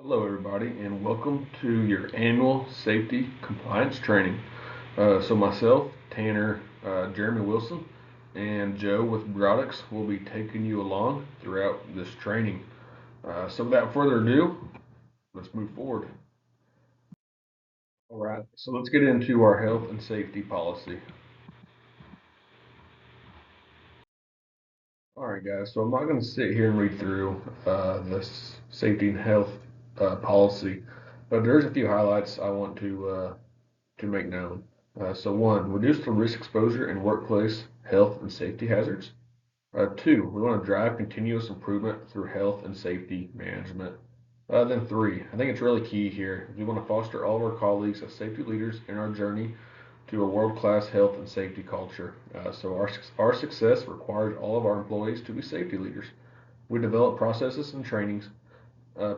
Hello, everybody, and welcome to your annual safety compliance training. Myself, Tanner, Jeremy Wilson, and Joe with Broadix will be taking you along throughout this training. Without further ado, let's move forward. All right, so let's get into our health and safety policy. All right, guys, so I'm not going to sit here and read through this safety and health policy, but there's a few highlights I want to make known. One, reduce the risk exposure in workplace health and safety hazards. Two, we want to drive continuous improvement through health and safety management. Then three, I think it's really key here. We want to foster all of our colleagues as safety leaders in our journey to a world-class health and safety culture. Our success requires all of our employees to be safety leaders. We develop processes and trainings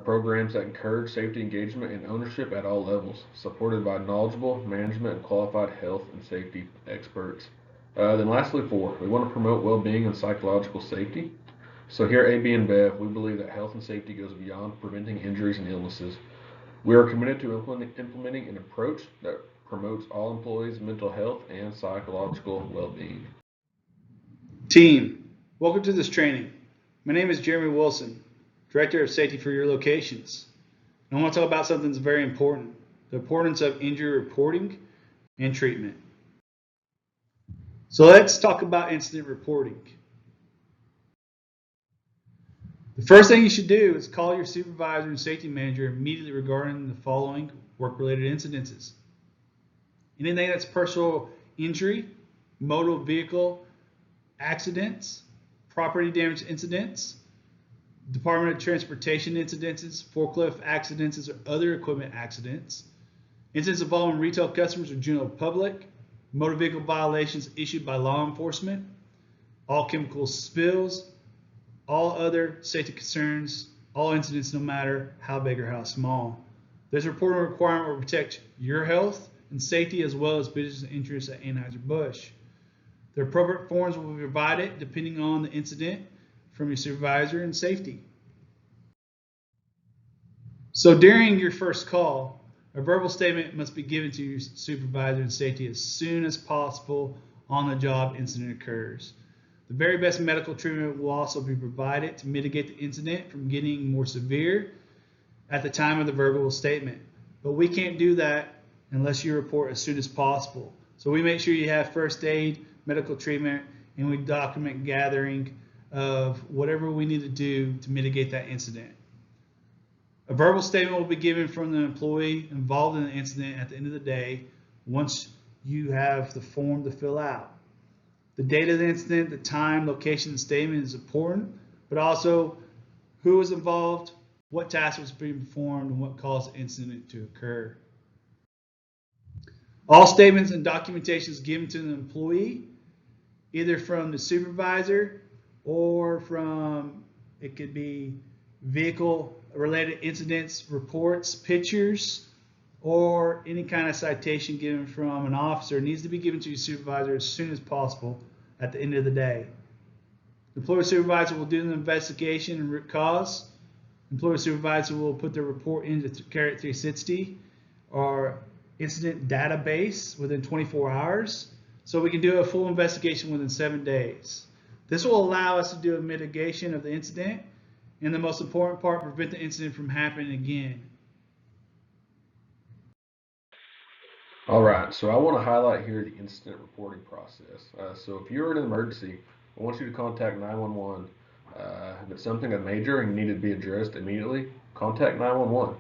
programs that encourage safety engagement and ownership at all levels, supported by knowledgeable management and qualified health and safety experts. Then lastly, four, we want to promote well-being and psychological safety. So here at AB InBev, we believe that health and safety goes beyond preventing injuries and illnesses. We are committed to implementing an approach that promotes all employees' mental health and psychological well-being. Team, welcome to this training. My name is Jeremy Wilson, Director of Safety for your locations. And I want to talk about something that's very important, the importance of injury reporting and treatment. So let's talk about incident reporting. The first thing you should do is call your supervisor and safety manager immediately regarding the following work-related incidences. Anything that's personal injury, motor vehicle accidents, property damage incidents, Department of Transportation incidents, forklift accidents, or other equipment accidents, incidents involving retail customers or general public, motor vehicle violations issued by law enforcement, all chemical spills, all other safety concerns, all incidents no matter how big or how small. This reporting requirement will protect your health and safety as well as business interests at Anheuser-Busch. The appropriate forms will be provided depending on the incident from your supervisor and safety. So during your first call, a verbal statement must be given to your supervisor and safety as soon as possible on the job incident occurs. The very best medical treatment will also be provided to mitigate the incident from getting more severe at the time of the verbal statement. But we can't do that unless you report as soon as possible. So we make sure you have first aid, medical treatment, and we document gathering of whatever we need to do to mitigate that incident. A verbal statement will be given from the employee involved in the incident at the end of the day once you have the form to fill out. The date of the incident, the time, location, and statement is important, but also who was involved, what task was being performed, and what caused the incident to occur. All statements and documentations given to the employee, either from the supervisor or from, it could be vehicle related incidents, reports, pictures, or any kind of citation given from an officer needs to be given to your supervisor as soon as possible at the end of the day. The employee supervisor will do the investigation and root cause. Employee supervisor will put the report into Carrot 360 or incident database within 24 hours, so we can do a full investigation within 7 days. This will allow us to do a mitigation of the incident, and the most important part, prevent the incident from happening again. All right, so I want to highlight here the incident reporting process. So if you're in an emergency, I want you to contact 911. If it's something that's major and you need to be addressed immediately, contact 911.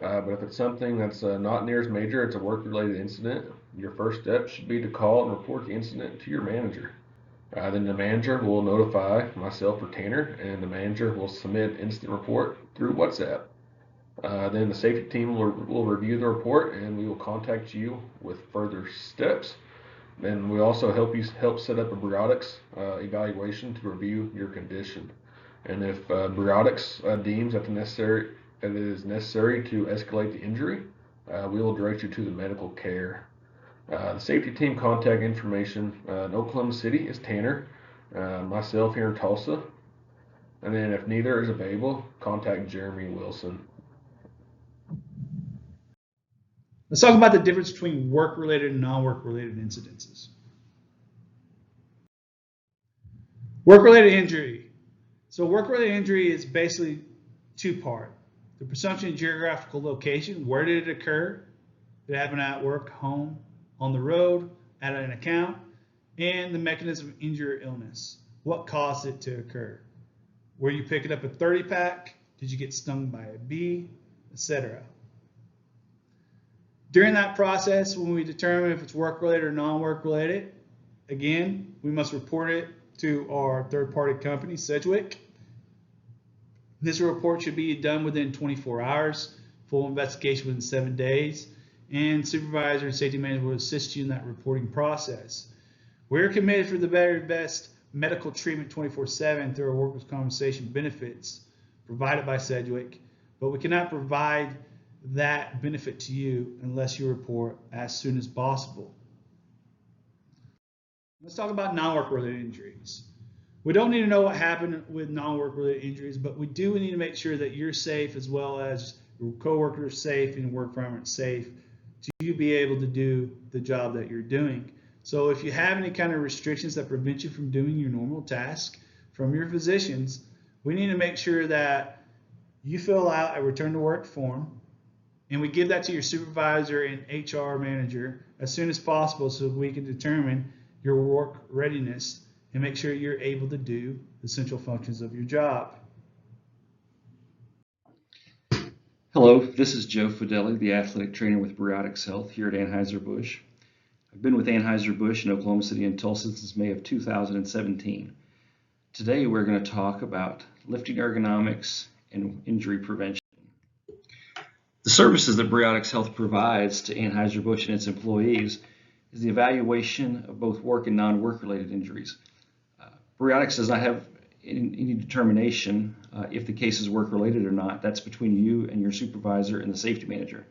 But if it's something that's not near as major, it's a work-related incident, your first step should be to call and report the incident to your manager. Then the manager will notify myself or Tanner, and the manager will submit incident report through WhatsApp. Then the safety team will review the report, and we will contact you with further steps. Then we also help set up a Broadix evaluation to review your condition. And if Broadix deems that it is necessary to escalate the injury, we will direct you to the medical care. The safety team contact information in Oklahoma City is Tanner, myself here in Tulsa, and then if neither is available, contact Jeremy Wilson. Let's talk about the difference between work-related and non-work-related incidences. Work-related injury. So work-related injury is basically two-part. The presumption of geographical location, where did it occur? Did it happen at work, home, on the road, at an account? And the mechanism of injury or illness. What caused it to occur? Were you picking up a 30-pack? Did you get stung by a bee? Etc. During that process, when we determine if it's work-related or non-work-related, again, we must report it to our third-party company, Sedgwick. This report should be done within 24 hours, full investigation within 7 days, and supervisor and safety manager will assist you in that reporting process. We're committed for the very best medical treatment 24/7 through our workers' compensation benefits provided by Sedgwick, but we cannot provide that benefit to you unless you report as soon as possible. Let's talk about non-work related injuries. We don't need to know what happened with non-work related injuries, but we do need to make sure that you're safe as well as your coworkers are safe and your work environment safe to be able to do the job that you're doing. So if you have any kind of restrictions that prevent you from doing your normal task from your physicians, we need to make sure that you fill out a return to work form and we give that to your supervisor and HR manager as soon as possible so we can determine your work readiness and make sure you're able to do the essential functions of your job. Hello, this is Joe Fideli, the athletic trainer with Briotics Health here at Anheuser-Busch. I've been with Anheuser-Busch in Oklahoma City and Tulsa since May of 2017. Today we're going to talk about lifting ergonomics and injury prevention. The services that Briotics Health provides to Anheuser-Busch and its employees is the evaluation of both work and non-work related injuries. Briotics does not have any determination if the case is work related or not. That's between you and your supervisor and the safety manager.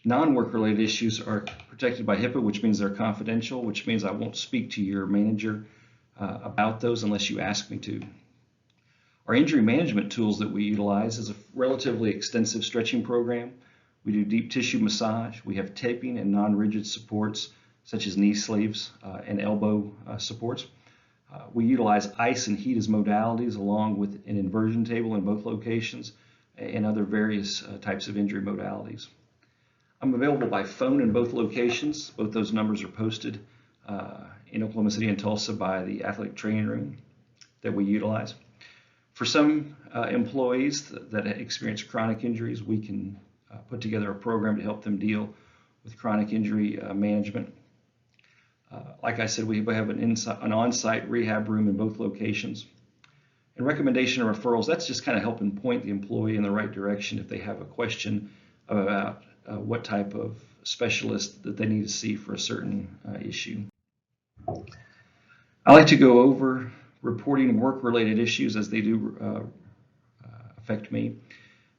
Non-work related issues are protected by HIPAA, which means they're confidential, which means I won't speak to your manager about those unless you ask me to. Our injury management tools that we utilize is a relatively extensive stretching program. We do deep tissue massage. We have taping and non-rigid supports such as knee sleeves and elbow supports. We utilize ice and heat as modalities along with an inversion table in both locations and other various types of injury modalities. I'm available by phone in both locations. Both those numbers are posted in Oklahoma City and Tulsa by the athletic training room that we utilize. For some employees that experience chronic injuries, we can put together a program to help them deal with chronic injury management. Like I said, we have an on-site rehab room in both locations. And recommendation and referrals, that's just kind of helping point the employee in the right direction if they have a question about what type of specialist that they need to see for a certain issue. I like to go over reporting work-related issues as they do affect me.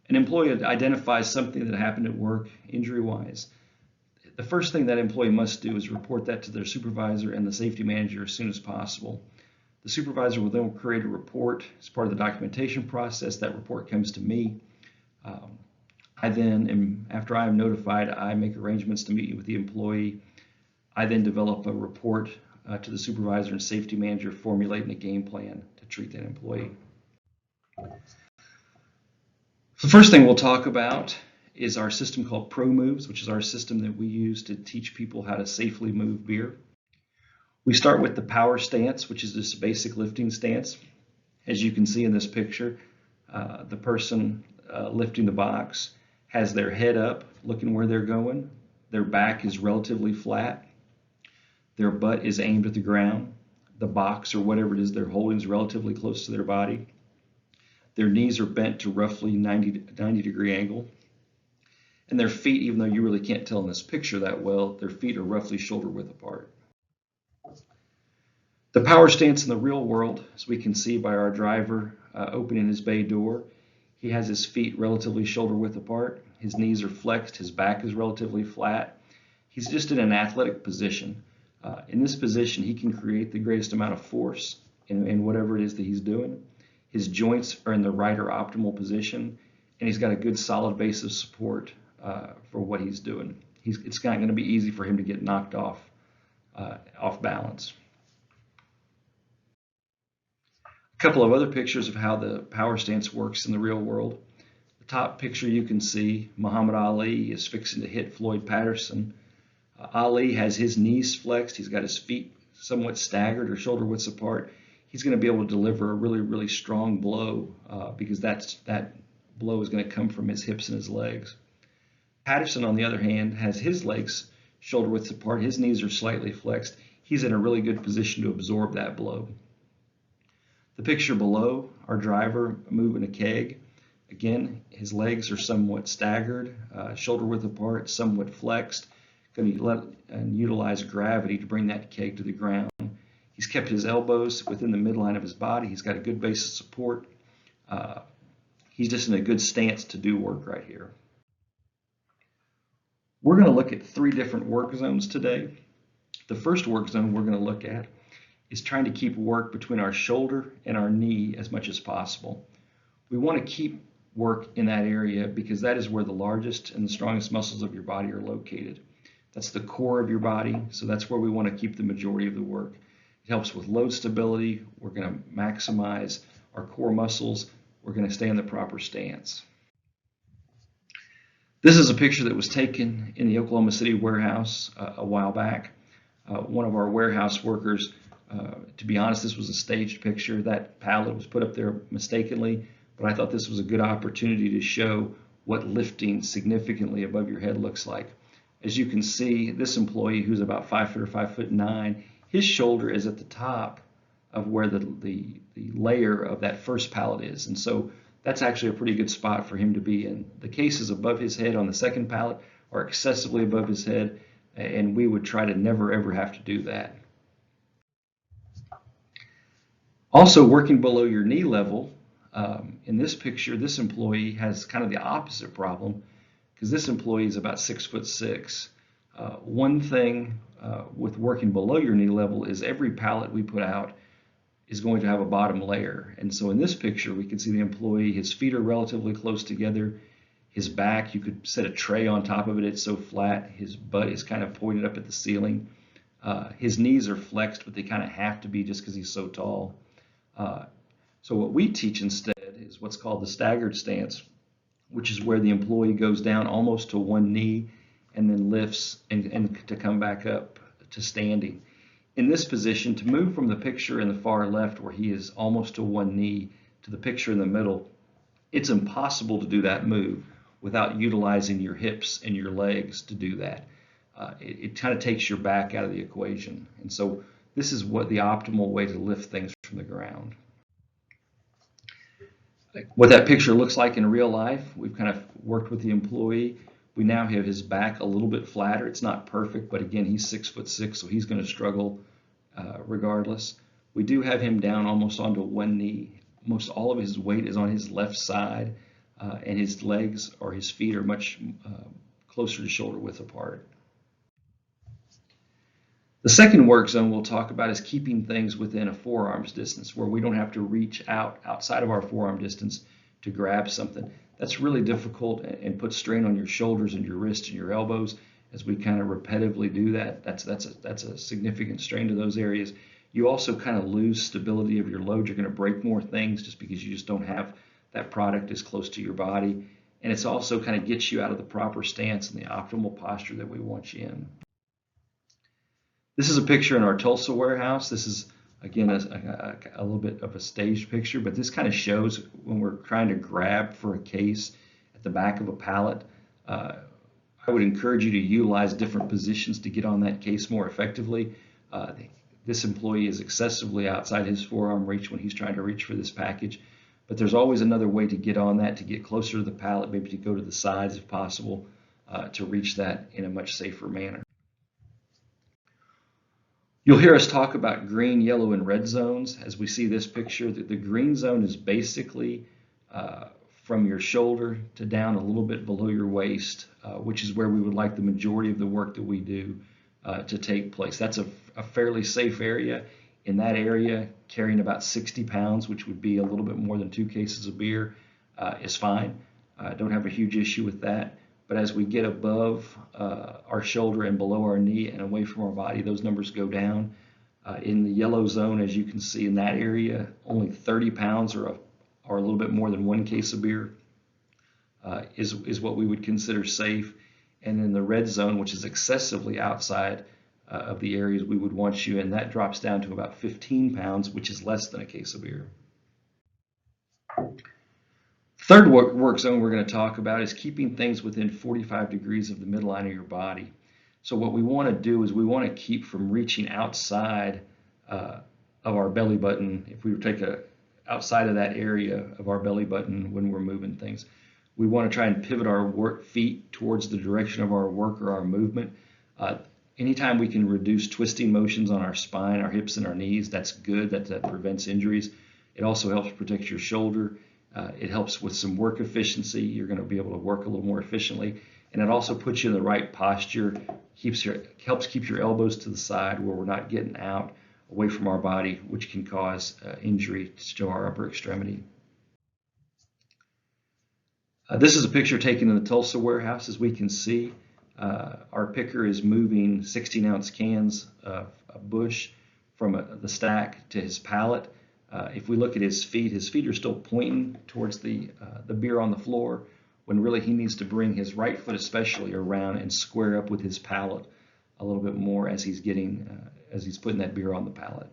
An employee identifies something that happened at work injury-wise. The first thing that employee must do is report that to their supervisor and the safety manager as soon as possible. The supervisor will then create a report as part of the documentation process. That report comes to me. After I am notified, I make arrangements to meet with the employee. I then develop a report to the supervisor and safety manager, formulating a game plan to treat that employee. The first thing we'll talk about is our system called Pro Moves, which is our system that we use to teach people how to safely move beer. We start with the power stance, which is this basic lifting stance. As you can see in this picture, the person lifting the box has their head up, looking where they're going. Their back is relatively flat. Their butt is aimed at the ground. The box or whatever it is they're holding is relatively close to their body. Their knees are bent to roughly 90 degree angle. And their feet, even though you really can't tell in this picture that well, their feet are roughly shoulder width apart. The power stance in the real world, as we can see by our driver opening his bay door, he has his feet relatively shoulder width apart. His knees are flexed. His back is relatively flat. He's just in an athletic position. In this position, he can create the greatest amount of force in whatever it is that he's doing. His joints are in the right or optimal position, and he's got a good solid base of support for what he's doing. it's not going to be easy for him to get knocked off balance. A couple of other pictures of how the power stance works in the real world. The top picture you can see, Muhammad Ali is fixing to hit Floyd Patterson. Ali has his knees flexed. He's got his feet somewhat staggered or shoulder widths apart. He's going to be able to deliver a really, really strong blow because that blow is going to come from his hips and his legs. Patterson, on the other hand, has his legs shoulder widths apart. His knees are slightly flexed. He's in a really good position to absorb that blow. The picture below, our driver moving a keg. Again, his legs are somewhat staggered, shoulder width apart, somewhat flexed. Going to utilize gravity to bring that keg to the ground. He's kept his elbows within the midline of his body. He's got a good base of support. He's just in a good stance to do work right here. We're going to look at 3 different work zones today. The first work zone we're going to look at is trying to keep work between our shoulder and our knee as much as possible. We want to keep work in that area because that is where the largest and the strongest muscles of your body are located. That's the core of your body, so that's where we want to keep the majority of the work. It helps with load stability. We're going to maximize our core muscles. We're going to stay in the proper stance. This is a picture that was taken in the Oklahoma City warehouse a while back. One of our warehouse workers, to be honest, this was a staged picture. That pallet was put up there mistakenly, but I thought this was a good opportunity to show what lifting significantly above your head looks like. As you can see, this employee, who's about 5 foot or 5'9", his shoulder is at the top of where the layer of that first pallet is. And so that's actually a pretty good spot for him to be in. The cases above his head on the second pallet are excessively above his head, and we would try to never ever have to do that. Also, working below your knee level, in this picture, this employee has kind of the opposite problem, because this employee is about 6'6". One thing with working below your knee level is every pallet we put out is going to have a bottom layer. And so in this picture, we can see the employee, his feet are relatively close together. His back, you could set a tray on top of it. It's so flat. His butt is kind of pointed up at the ceiling. His knees are flexed, but they kind of have to be just because he's so tall. So what we teach instead is what's called the staggered stance, which is where the employee goes down almost to one knee and then lifts and to come back up to standing. In this position, to move from the picture in the far left where he is almost to one knee to the picture in the middle, it's impossible to do that move without utilizing your hips and your legs to do that. It kind of takes your back out of the equation. And so this is what the optimal way to lift things from the ground. What that picture looks like in real life, we've kind of worked with the employee. We now have his back a little bit flatter. It's not perfect, but again, he's 6'6", so he's going to struggle regardless. We do have him down almost onto one knee. Most all of his weight is on his left side, and his legs or his feet are much closer to shoulder width apart. The second work zone we'll talk about is keeping things within a forearm's distance, where we don't have to reach outside of our forearm distance to grab something. That's really difficult and puts strain on your shoulders and your wrists and your elbows as we kind of repetitively do that. That's a significant strain to those areas. You also kind of lose stability of your load. You're going to break more things just because you just don't have that product as close to your body. And it's also kind of gets you out of the proper stance and the optimal posture that we want you in. This is a picture in our Tulsa warehouse. This is, again, a little bit of a staged picture, but this kind of shows when we're trying to grab for a case at the back of a pallet. I would encourage you to utilize different positions to get on that case more effectively. This employee is excessively outside his forearm reach when he's trying to reach for this package, but there's always another way to get on that, to get closer to the pallet, maybe to go to the sides if possible, to reach that in a much safer manner. You'll hear us talk about green, yellow, and red zones. As we see this picture, the green zone is basically from your shoulder to down a little bit below your waist, which is where we would like the majority of the work that we do to take place. That's a fairly safe area. In that area, carrying about 60 pounds, which would be a little bit more than 2 cases of beer, is fine. Don't have a huge issue with that. But as we get above our shoulder and below our knee and away from our body, those numbers go down. In the yellow zone, as you can see in that area, only 30 pounds or a little bit more than 1 case of beer is what we would consider safe. And in the red zone, which is excessively outside of the areas we would want you in, that drops down to about 15 pounds, which is less than a case of beer. Third work zone we're going to talk about is keeping things within 45 degrees of the midline of your body. So what we want to do is we want to keep from reaching outside of our belly button. If we were to take outside of that area of our belly button when we're moving things, we want to try and pivot our feet towards the direction of our work or our movement. Anytime we can reduce twisting motions on our spine, our hips, and our knees, that's good. That prevents injuries. It also helps protect your shoulder. It helps with some work efficiency. You're going to be able to work a little more efficiently. And it also puts you in the right posture, helps keep your elbows to the side where we're not getting out away from our body, which can cause injury to our upper extremity. This is a picture taken in the Tulsa warehouse. As we can see, our picker is moving 16-ounce cans of Busch from the stack to his pallet. If we look at his feet are still pointing towards the beer on the floor, when really he needs to bring his right foot especially around and square up with his pallet a little bit more as he's putting that beer on the pallet.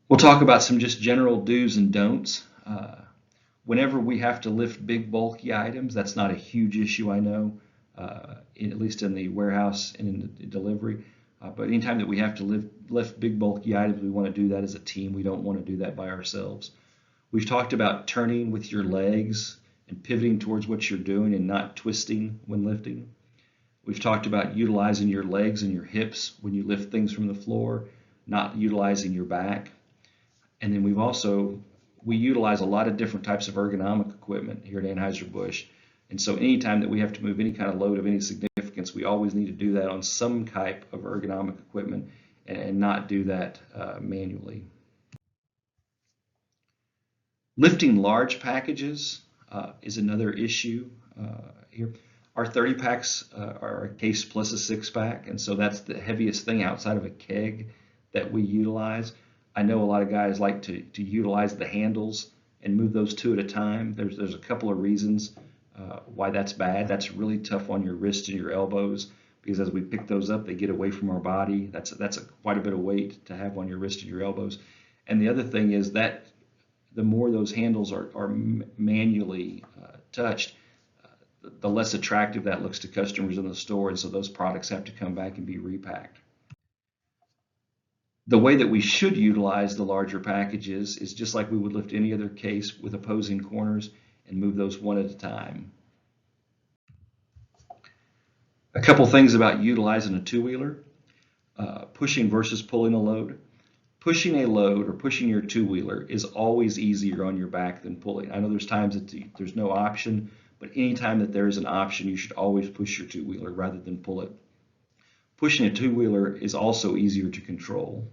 We'll talk about some just general do's and don'ts. Whenever we have to lift big bulky items, that's not a huge issue, I know, at least in the warehouse and in the delivery. But anytime that we have to lift big bulky items, we want to do that as a team. We don't want to do that by ourselves. We've talked about turning with your legs and pivoting towards what you're doing and not twisting when lifting. We've talked about utilizing your legs and your hips when you lift things from the floor, not utilizing your back. And then we utilize a lot of different types of ergonomic equipment here at Anheuser-Busch. And so anytime that we have to move any kind of load of any significance, we always need to do that on some type of ergonomic equipment and not do that manually. Lifting large packages is another issue here. Our 30 packs are a case plus a 6-pack, and so that's the heaviest thing outside of a keg that we utilize. I know a lot of guys like to utilize the handles and move those 2 at a time. There's a couple of reasons why that's bad. That's really tough on your wrists and your elbows, because as we pick those up, they get away from our body. That's quite a bit of weight to have on your wrist and your elbows. And the other thing is that the more those handles are manually touched, the less attractive that looks to customers in the store, and so those products have to come back and be repacked. The way that we should utilize the larger packages is just like we would lift any other case with opposing corners and move those 1 at a time. A couple things about utilizing a 2-wheeler, pushing versus pulling a load. Pushing a load or pushing your 2-wheeler is always easier on your back than pulling. I know there's times that there's no option, but anytime that there is an option, you should always push your 2-wheeler rather than pull it. Pushing a 2-wheeler is also easier to control.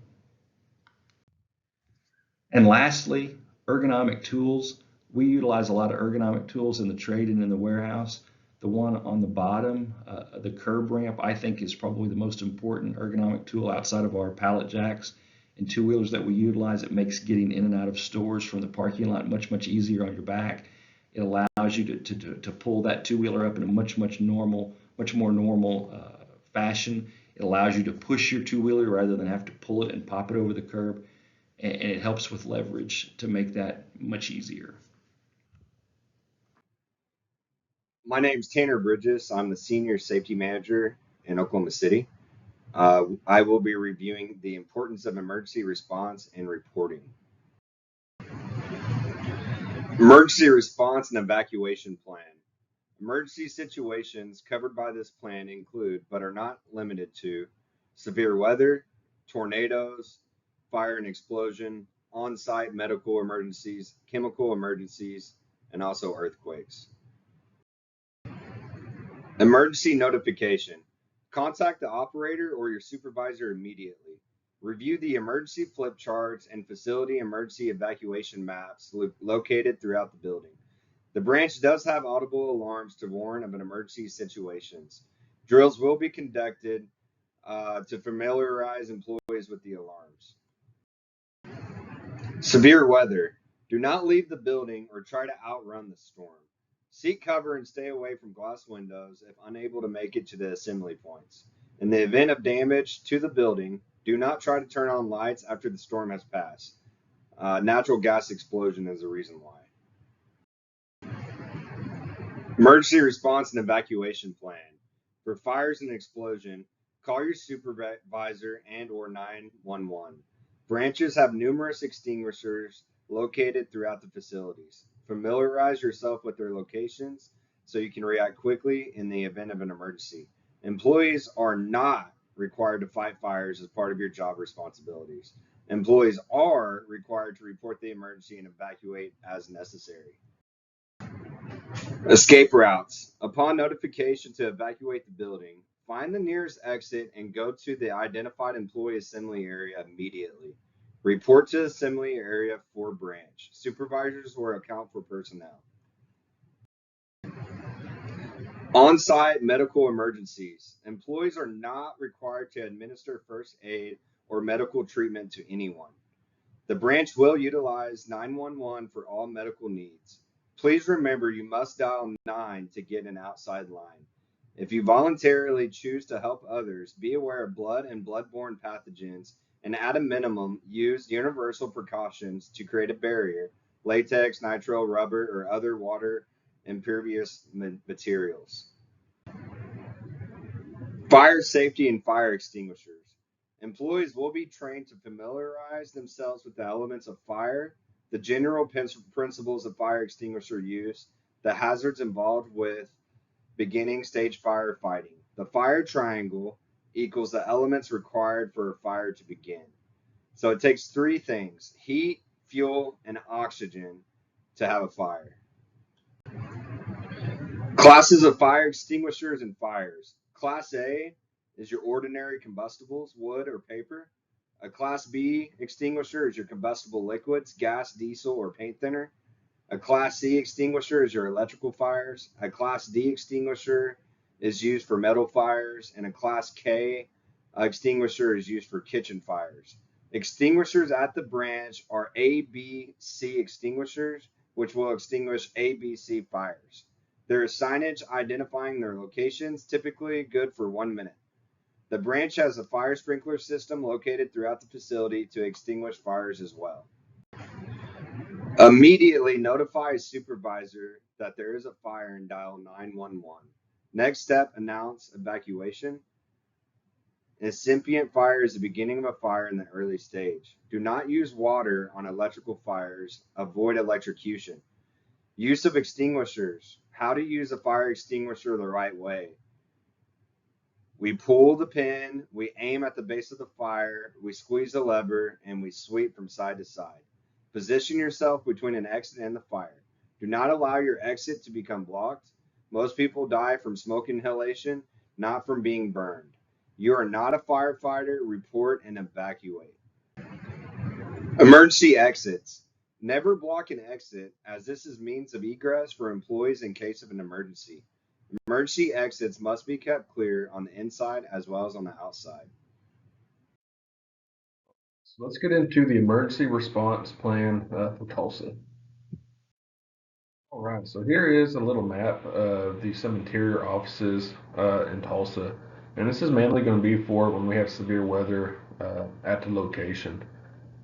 And lastly, ergonomic tools. We utilize a lot of ergonomic tools in the trade and in the warehouse. The one on the bottom, the curb ramp, I think is probably the most important ergonomic tool outside of our pallet jacks and 2-wheelers that we utilize. It makes getting in and out of stores from the parking lot much easier on your back. It allows you to pull that 2-wheeler up in a much more normal fashion. It allows you to push your 2-wheeler rather than have to pull it and pop it over the curb, and it helps with leverage to make that much easier. My name's Tanner Bridges. I'm the Senior Safety Manager in Oklahoma City. I will be reviewing the importance of emergency response and reporting. Emergency response and evacuation plan. Emergency situations covered by this plan include, but are not limited to, severe weather, tornadoes, fire and explosion, on-site medical emergencies, chemical emergencies, and also earthquakes. Emergency notification. Contact the operator or your supervisor immediately. Review the emergency flip charts and facility emergency evacuation maps located throughout the building. The branch does have audible alarms to warn of an emergency situations. Drills will be conducted to familiarize employees with the alarms. Severe weather. Do not leave the building or try to outrun the storm. Seek cover and stay away from glass windows if unable to make it to the assembly points. In the event of damage to the building, do not try to turn on lights after the storm has passed. Natural gas explosion is the reason why. Emergency response and evacuation plan. For fires and explosion, call your supervisor and or 911. Branches have numerous extinguishers located throughout the facilities. Familiarize yourself with their locations so you can react quickly in the event of an emergency. Employees are not required to fight fires as part of your job responsibilities. Employees are required to report the emergency and evacuate as necessary. Escape routes. Upon notification to evacuate the building, find the nearest exit and go to the identified employee assembly area immediately. Report to assembly area for branch. Supervisors will account for personnel. On-site medical emergencies. Employees are not required to administer first aid or medical treatment to anyone. The branch will utilize 911 for all medical needs. Please remember you must dial 9 to get an outside line. If you voluntarily choose to help others, be aware of blood and bloodborne pathogens and at a minimum use universal precautions to create a barrier, latex, nitrile, rubber, or other water impervious materials. Fire safety and fire extinguishers. Employees will be trained to familiarize themselves with the elements of fire, the general principles of fire extinguisher use, the hazards involved with beginning stage firefighting. The fire triangle equals the elements required for a fire to begin. So it takes three things: heat, fuel, and oxygen to have a fire. Classes of fire extinguishers and fires. Class A is your ordinary combustibles, wood or paper. A Class B extinguisher is your combustible liquids, gas, diesel, or paint thinner. A Class C extinguisher is your electrical fires. A Class D extinguisher is used for metal fires. And a Class K extinguisher is used for kitchen fires. Extinguishers at the branch are A, B, C extinguishers, which will extinguish A, B, C fires. There is signage identifying their locations, typically good for 1 minute. The branch has a fire sprinkler system located throughout the facility to extinguish fires as well. Immediately notify a supervisor that there is a fire and dial 911. Next step, announce evacuation. Incipient fire is the beginning of a fire in the early stage. Do not use water on electrical fires. Avoid electrocution. Use of extinguishers. How to use a fire extinguisher the right way. We pull the pin, we aim at the base of the fire, we squeeze the lever, and we sweep from side to side. Position yourself between an exit and the fire. Do not allow your exit to become blocked. Most people die from smoke inhalation, not from being burned. You are not a firefighter. Report and evacuate. Emergency exits. Never block an exit, as this is means of egress for employees in case of an emergency. Emergency exits must be kept clear on the inside as well as on the outside. So let's get into the emergency response plan for Tulsa. All right, so here is a little map of some interior offices in Tulsa. And this is mainly going to be for when we have severe weather at the location.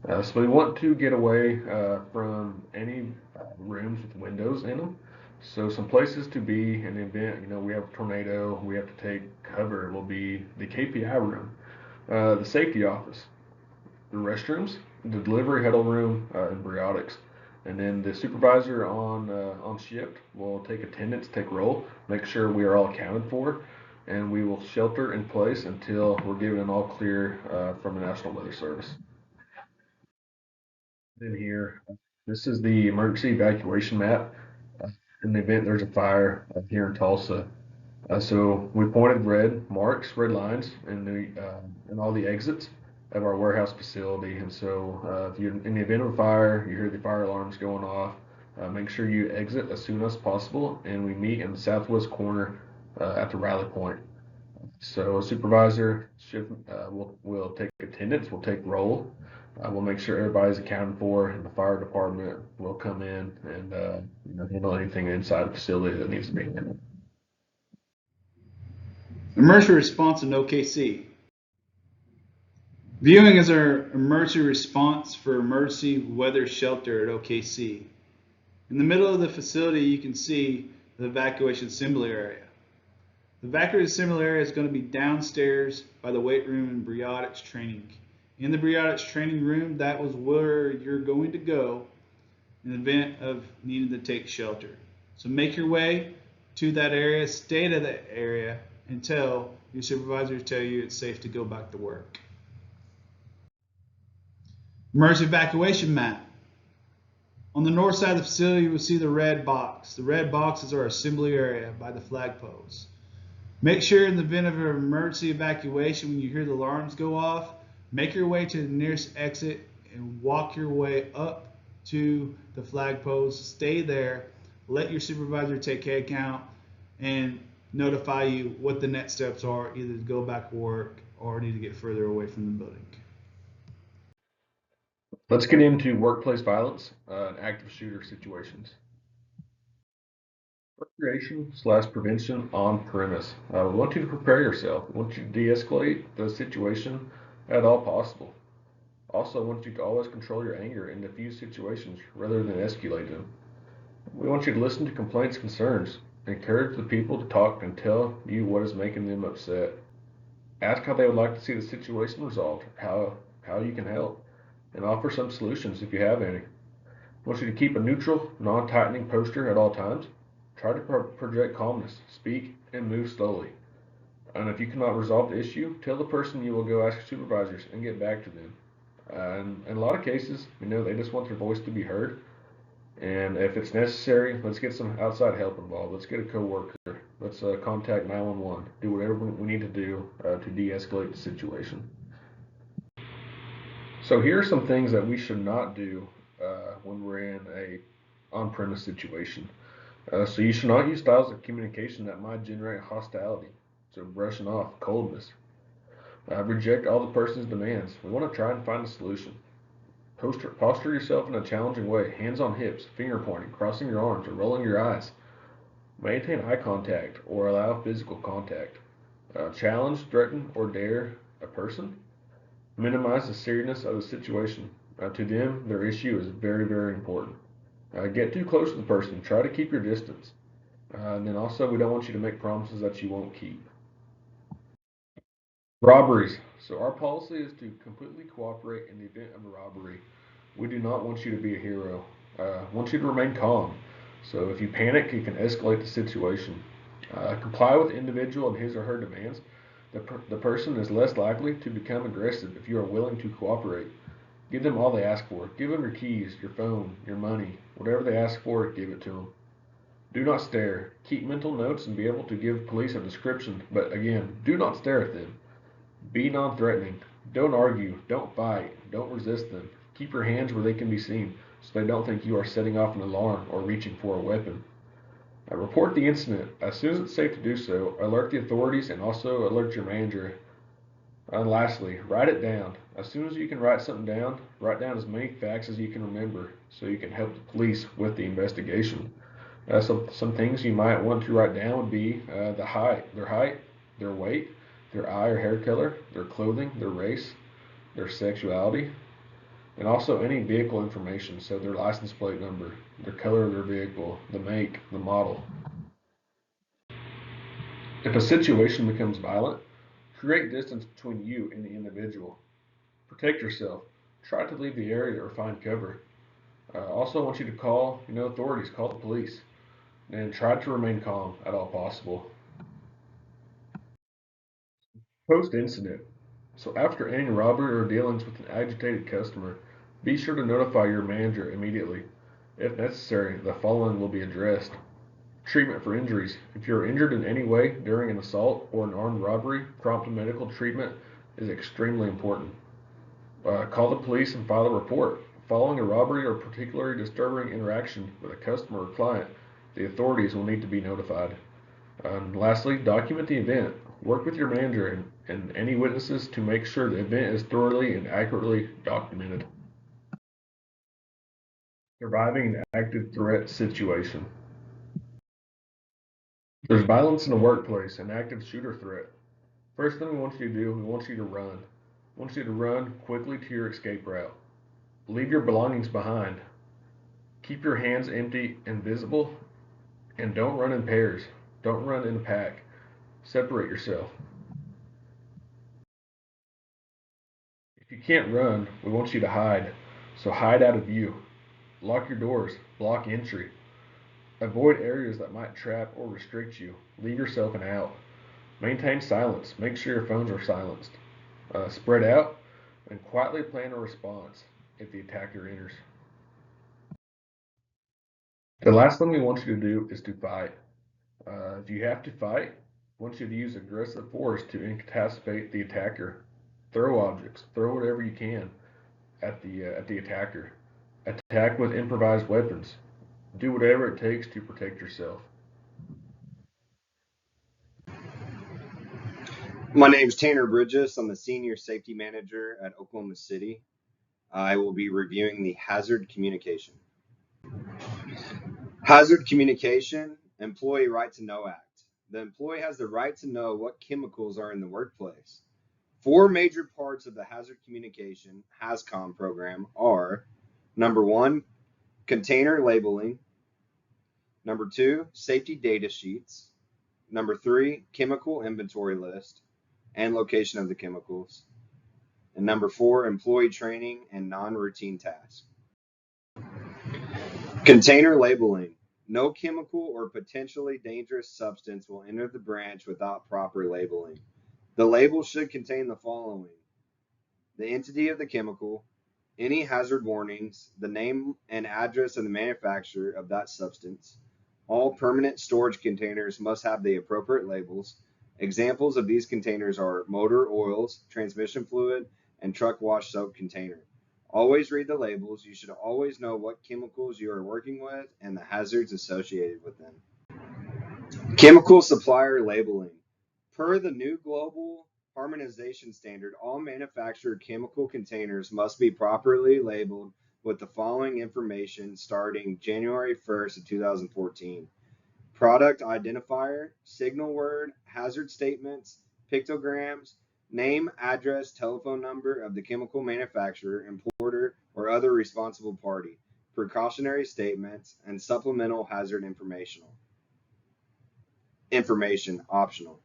So we want to get away from any rooms with windows in them. So some places to be in the event, we have a tornado, we have to take cover, will be the KPI room, the safety office, the restrooms, the delivery huddle room, and bariatrics. And then the supervisor on shift will take attendance, take roll, make sure we are all accounted for, and we will shelter in place until we're given an all clear from the National Weather Service. In here, this is the emergency evacuation map. In the event there's a fire here in Tulsa, so we pointed red marks, red lines in all the exits of our warehouse facility. And so, if you're in the event of a fire, you hear the fire alarms going off, Make sure you exit as soon as possible, and we meet in the southwest corner at the rally point. So a supervisor will take attendance, will take roll. We'll make sure everybody's accounted for, and the fire department will come in and handle anything inside the facility that needs to be handled. Emergency response in OKC. Viewing is our emergency response for emergency weather shelter at OKC. In the middle of the facility, you can see the evacuation assembly area. The evacuation assembly area is going to be downstairs by the weight room and briotics training. In the briotics training room, that was where you're going to go in the event of needing to take shelter. So make your way to that area, stay to that area until your supervisors tell you it's safe to go back to work. Emergency evacuation map. On the north side of the facility, you will see the red box. The red box is our assembly area by the flag post. Make sure in the event of an emergency evacuation, when you hear the alarms go off, make your way to the nearest exit and walk your way up to the flag post. Stay there. Let your supervisor take head count and notify you what the next steps are, either to go back to work or need to get further away from the building. Let's get into workplace violence and active shooter situations. Recreation/prevention on premise. We want you to prepare yourself. We want you to de-escalate the situation at all possible. Also, I want you to always control your anger and diffuse situations rather than escalate them. We want you to listen to complaints, concerns, encourage the people to talk and tell you what is making them upset. Ask how they would like to see the situation resolved, how you can help, and offer some solutions if you have any. I want you to keep a neutral, non-tightening posture at all times. Try to project calmness, speak, and move slowly. And if you cannot resolve the issue, tell the person you will go ask supervisors and get back to them. And in a lot of cases, they just want their voice to be heard. And if it's necessary, let's get some outside help involved. Let's get a coworker. Let's contact 911. Do whatever we need to do to de-escalate the situation. So here are some things that we should not do when we're in a on-premise situation. So you should not use styles of communication that might generate hostility. So brushing off, coldness. Reject all the person's demands. We want to try and find a solution. Posture yourself in a challenging way. Hands on hips, finger pointing, crossing your arms, or rolling your eyes. Maintain eye contact or allow physical contact. Challenge, threaten, or dare a person. Minimize the seriousness of the situation. To them, their issue is very, very important. Get too close to the person. Try to keep your distance. And then also, we don't want you to make promises that you won't keep. Robberies. So our policy is to completely cooperate in the event of a robbery. We do not want you to be a hero. Want you to remain calm. So if you panic, you can escalate the situation. Comply with the individual and his or her demands. The person is less likely to become aggressive if you are willing to cooperate. Give them all they ask for. Give them your keys, your phone, your money. Whatever they ask for, give it to them. Do not stare. Keep mental notes and be able to give police a description, but again, do not stare at them. Be non-threatening. Don't argue. Don't fight. Don't resist them. Keep your hands where they can be seen so they don't think you are setting off an alarm or reaching for a weapon. Report the incident as soon as it's safe to do so. Alert the authorities and also alert your manager. And lastly, write it down. As soon as you can write something down, write down as many facts as you can remember so you can help the police with the investigation. Some things you might want to write down would be their height, their weight, their eye or hair color, their clothing, their race, their sexuality, and also any vehicle information, so their license plate number, the color of their vehicle, the make, the model. If a situation becomes violent, create distance between you and the individual. Protect yourself. Try to leave the area or find cover. Also want you to call, authorities, call the police, and try to remain calm at all possible. Post-incident. So after any robbery or dealings with an agitated customer, be sure to notify your manager immediately. If necessary, the following will be addressed. Treatment for injuries. If you're injured in any way during an assault or an armed robbery, prompt medical treatment is extremely important. Call the police and file a report. Following a robbery or particularly disturbing interaction with a customer or client, the authorities will need to be notified. Lastly, document the event. Work with your manager and any witnesses to make sure the event is thoroughly and accurately documented. Surviving an active threat situation. There's violence in the workplace, an active shooter threat. First thing we want you to do, we want you to run. We want you to run quickly to your escape route. Leave your belongings behind. Keep your hands empty and visible, and don't run in pairs. Don't run in a pack. Separate yourself. If you can't run, we want you to hide. So hide out of view. Lock your doors. Block entry. Avoid areas that might trap or restrict you. Leave yourself an out. Maintain silence. Make sure your phones are silenced. Spread out and quietly plan a response if the attacker enters. The last thing we want you to do is to fight. If you have to fight, we want you to use aggressive force to incapacitate the attacker. Throw objects. Throw whatever you can at the attacker. Attack with improvised weapons. Do whatever it takes to protect yourself. My name is Tanner Bridges. I'm the Senior Safety Manager at Oklahoma City. I will be reviewing the hazard communication. Hazard communication, Employee Right to Know Act. The employee has the right to know what chemicals are in the workplace. Four major parts of the hazard communication HAZCOM program are: number one, container labeling; number two, safety data sheets; number three, chemical inventory list and location of the chemicals; and number four, employee training and non-routine tasks. Container labeling. No chemical or potentially dangerous substance will enter the branch without proper labeling. The label should contain the following: the entity of the chemical, any hazard warnings, the name and address of the manufacturer of that substance. All permanent storage containers must have the appropriate labels. Examples of these containers are motor oils, transmission fluid, and truck wash soap container. Always read the labels. You should always know what chemicals you are working with and the hazards associated with them. Chemical supplier labeling. Per the new global harmonization standard, all manufactured chemical containers must be properly labeled with the following information starting January 1st of 2014. Product identifier, signal word, hazard statements, pictograms, name, address, telephone number of the chemical manufacturer, importer, or other responsible party, precautionary statements, and supplemental hazard information optional.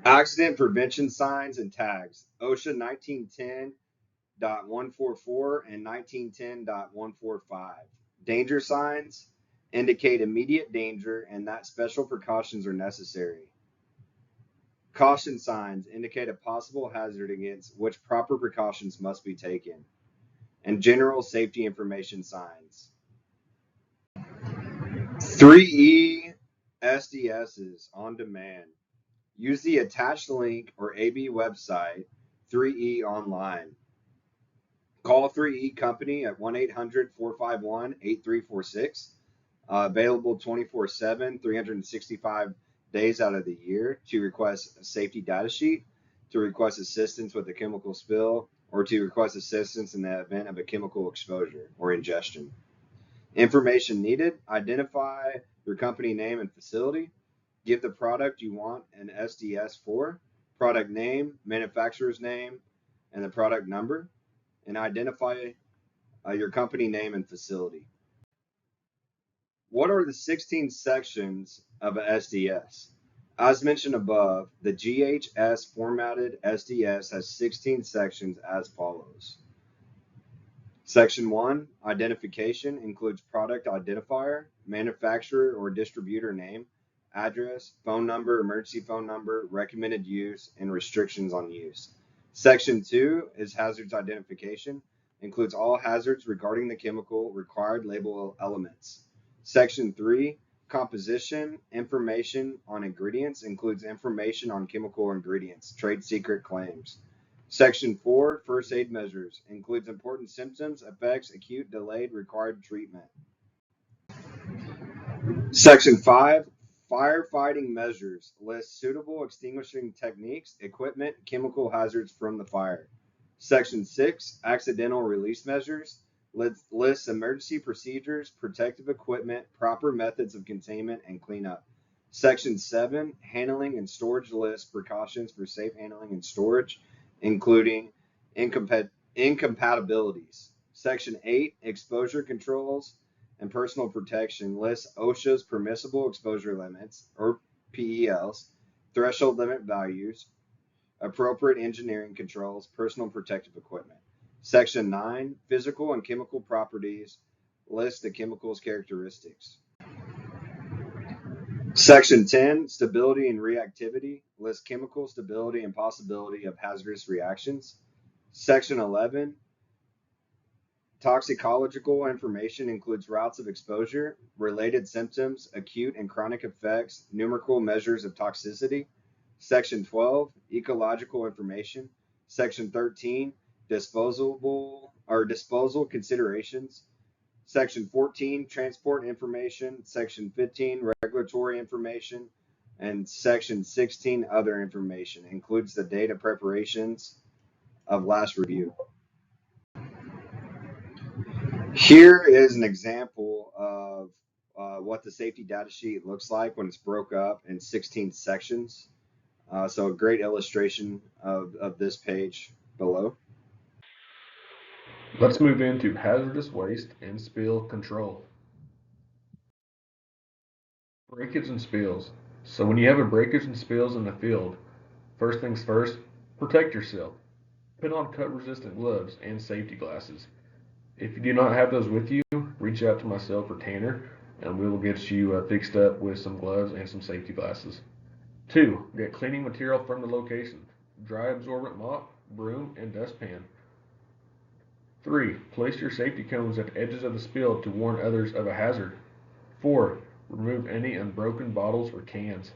Accident prevention signs and tags. OSHA 1910.144 and 1910.145. Danger signs indicate immediate danger and that special precautions are necessary. Caution signs indicate a possible hazard against which proper precautions must be taken. And general safety information signs. 3E SDSs on demand. Use the attached link or AB website, 3E Online. Call 3E Company at 1-800-451-8346. Available 24/7, 365 days out of the year to request a safety data sheet, to request assistance with a chemical spill, or to request assistance in the event of a chemical exposure or ingestion. Information needed: identify your company name and facility, give the product you want an SDS for, product name, manufacturer's name, and the product number, and identify your company name and facility. What are the 16 sections of a SDS? As mentioned above, the GHS formatted SDS has 16 sections as follows. Section 1, identification, includes product identifier, manufacturer or distributor name, address, phone number, emergency phone number, recommended use, and restrictions on use. Section 2 is hazards identification, includes all hazards regarding the chemical, required label elements. Section 3, composition, information on ingredients, includes information on chemical ingredients, trade secret claims. Section 4, first aid measures, includes important symptoms, effects, acute, delayed, required treatment. Section 5, firefighting measures, lists suitable extinguishing techniques, equipment, chemical hazards from the fire. Section 6, accidental release measures, lists emergency procedures, protective equipment, proper methods of containment and cleanup. Section 7, handling and storage lists precautions for safe handling and storage, including incompatibilities. Section 8, exposure controls and personal protection, lists OSHA's permissible exposure limits, or PELs, threshold limit values, appropriate engineering controls, personal protective equipment. Section 9, physical and chemical properties, lists the chemicals characteristics. Section 10, stability and reactivity, lists chemical stability and possibility of hazardous reactions. Section 11, toxicological information, includes routes of exposure, related symptoms, acute and chronic effects, numerical measures of toxicity. Section 12, ecological information. Section 13, disposal considerations. Section 14, transport information. Section 15, regulatory information. And Section 16, other information, includes the data preparations of last review. Here is an example of what the safety data sheet looks like when it's broke up in 16 sections. So a great illustration of this page below. Let's move into hazardous waste and spill control. Breakage and spills. So when you have a breakage and spills in the field, first things first, protect yourself. Put on cut-resistant gloves and safety glasses. If you do not have those with you, reach out to myself or Tanner, and we will get you fixed up with some gloves and some safety glasses. 2. Get cleaning material from the location. Dry absorbent mop, broom, and dustpan. 3. Place your safety cones at the edges of the spill to warn others of a hazard. 4. Remove any unbroken bottles or cans.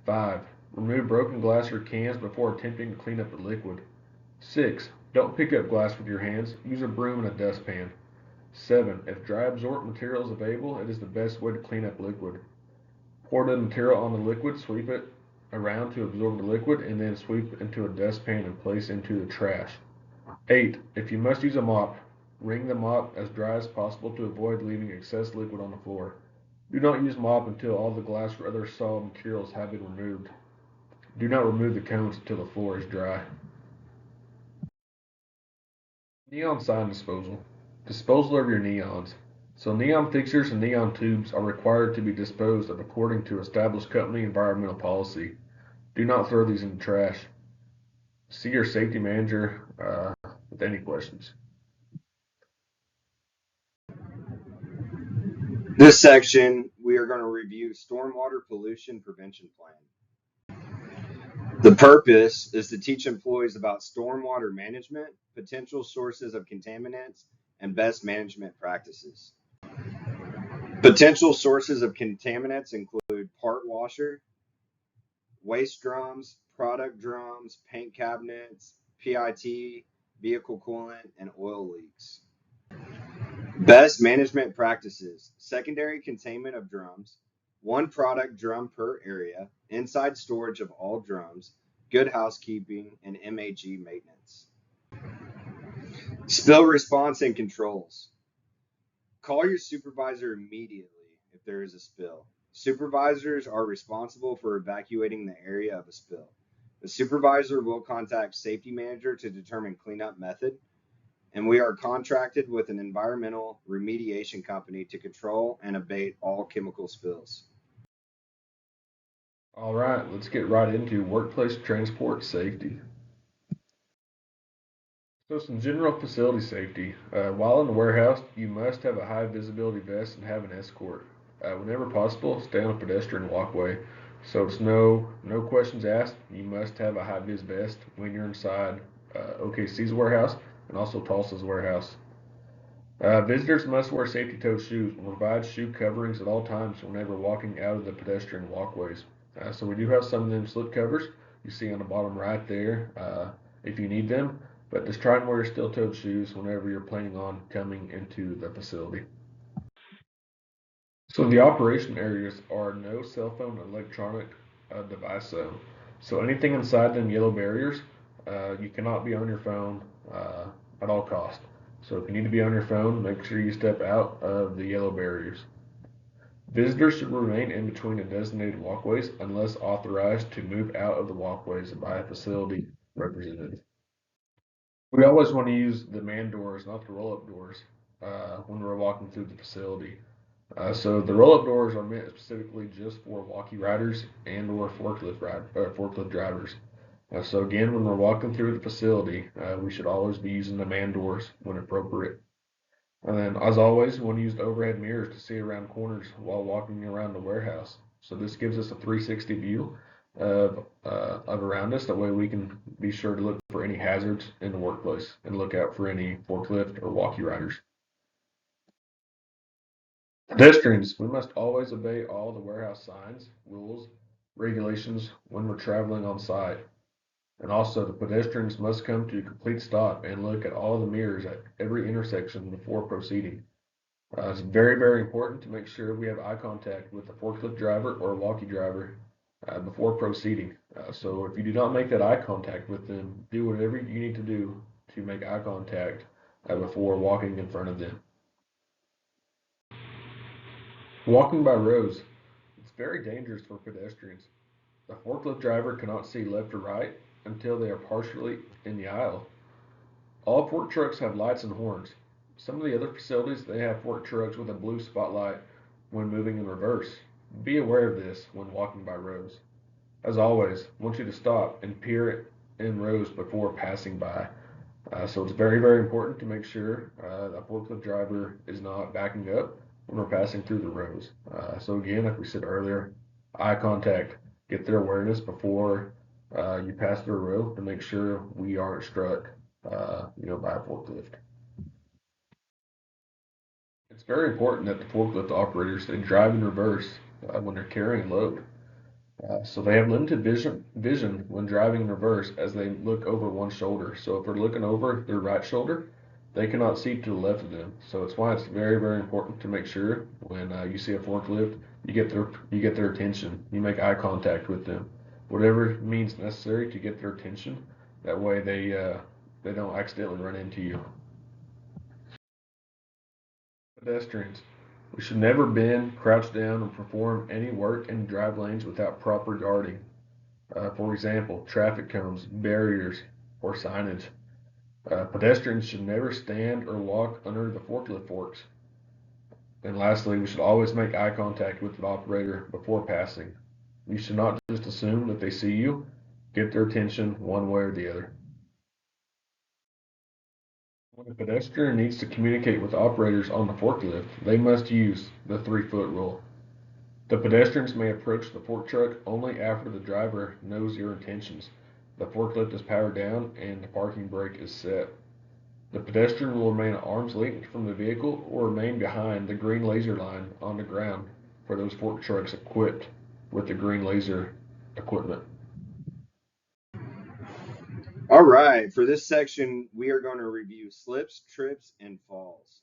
5. Remove broken glass or cans before attempting to clean up the liquid. 6. Don't pick up glass with your hands. Use a broom and a dustpan. 7. If dry absorbent material is available, it is the best way to clean up liquid. Pour the material on the liquid, sweep it around to absorb the liquid, and then sweep into a dustpan and place into the trash. 8. If you must use a mop, wring the mop as dry as possible to avoid leaving excess liquid on the floor. Do not use mop until all the glass or other solid materials have been removed. Do not remove the cones until the floor is dry. Neon sign disposal. Disposal of your neons. So neon fixtures and neon tubes are required to be disposed of according to established company environmental policy. Do not throw these in the trash. See your safety manager with any questions. This section, we are going to review stormwater pollution prevention plan. The purpose is to teach employees about stormwater management, potential sources of contaminants, and best management practices. Potential sources of contaminants include part washer, waste drums, product drums, paint cabinets, PIT, vehicle coolant, and oil leaks. Best management practices: secondary containment of drums, one product drum per area, inside storage of all drums, good housekeeping, and MAG maintenance. Spill response and controls. Call your supervisor immediately if there is a spill. Supervisors are responsible for evacuating the area of a spill. The supervisor will contact safety manager to determine cleanup method, and we are contracted with an environmental remediation company to control and abate all chemical spills. All right, let's get right into workplace transport safety. So some general facility safety. While in the warehouse, you must have a high visibility vest and have an escort. Whenever possible, stay on a pedestrian walkway. So it's no questions asked. You must have a high vis vest when you're inside OKC's warehouse and also Tulsa's warehouse. Visitors must wear safety-toe shoes and provide shoe coverings at all times whenever walking out of the pedestrian walkways. So we do have some of them slip covers you see on the bottom right there. if you need them, but just try and wear steel-toed shoes whenever you're planning on coming into the facility. So the operation areas are no cell phone electronic device zone. So anything inside them yellow barriers, you cannot be on your phone at all costs. So if you need to be on your phone, make sure you step out of the yellow barriers. Visitors should remain in between the designated walkways unless authorized to move out of the walkways by a facility representative. We always want to use the man doors, not the roll-up doors, when we're walking through the facility. So the roll-up doors are meant specifically just for walkie riders and or forklift drivers. So again, when we're walking through the facility, we should always be using the man doors when appropriate. And then, as always, we want to use the overhead mirrors to see around corners while walking around the warehouse. So this gives us a 360 view of around us. That way we can be sure to look for any hazards in the workplace and look out for any forklift or walkie riders. Pedestrians, we must always obey all the warehouse signs, rules, regulations when we're traveling on site. And also, the pedestrians must come to a complete stop and look at all the mirrors at every intersection before proceeding. It's very, very important to make sure we have eye contact with the forklift driver or walkie driver before proceeding. So if you do not make that eye contact with them, do whatever you need to do to make eye contact before walking in front of them. Walking by rows, it's very dangerous for pedestrians. The forklift driver cannot see left or right until they are partially in the aisle. All fork trucks have lights and horns. Some of the other facilities, they have fork trucks with a blue spotlight when moving in reverse. Be aware of this when walking by rows. As always, I want you to stop and peer in rows before passing by. So it's very, very important to make sure a forklift driver is not backing up when we're passing through the rows. So again, like we said earlier, eye contact, get their awareness before you pass through a row to make sure we aren't struck, by a forklift. It's very important that the forklift operators they drive in reverse when they're carrying load. So they have limited vision when driving in reverse as they look over one shoulder. So if they're looking over their right shoulder, they cannot see to the left of them. So it's why it's very, very important to make sure when you see a forklift, you get their attention. You make eye contact with them, whatever means necessary to get their attention. That way they don't accidentally run into you. Pedestrians. We should never bend, crouch down, or perform any work in drive lanes without proper guarding. For example, traffic cones, barriers, or signage. Pedestrians should never stand or walk under the forklift forks. And lastly, we should always make eye contact with the operator before passing. You should not just assume that they see you. Get their attention one way or the other. When a pedestrian needs to communicate with operators on the forklift, they must use the 3-foot rule. The pedestrians may approach the fork truck only after the driver knows your intentions. The forklift is powered down and the parking brake is set. The pedestrian will remain at arm's length from the vehicle or remain behind the green laser line on the ground for those fork trucks equipped with the green laser equipment. All right, for this section, we are going to review slips, trips, and falls.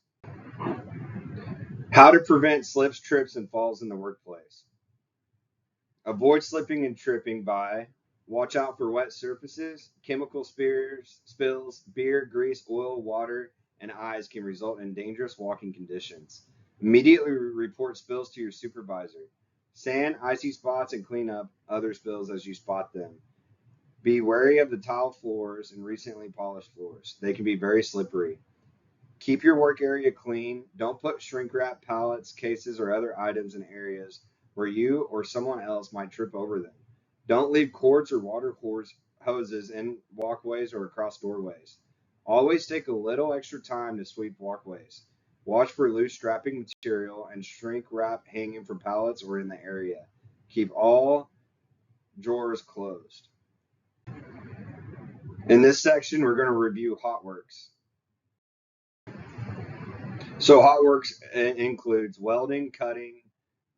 How to prevent slips, trips, and falls in the workplace. Avoid slipping and tripping by watch out for wet surfaces, chemical spills, beer, grease, oil, water, and eyes can result in dangerous walking conditions. Immediately report spills to your supervisor. Sand, icy spots, and clean up other spills as you spot them. Be wary of the tile floors and recently polished floors. They can be very slippery. Keep your work area clean. Don't put shrink wrap pallets, cases, or other items in areas where you or someone else might trip over them. Don't leave cords or water hoses in walkways or across doorways. Always take a little extra time to sweep walkways. Watch for loose strapping material and shrink wrap hanging from pallets or in the area. Keep all drawers closed. In this section, we're going to review hot works. So hot works includes welding, cutting,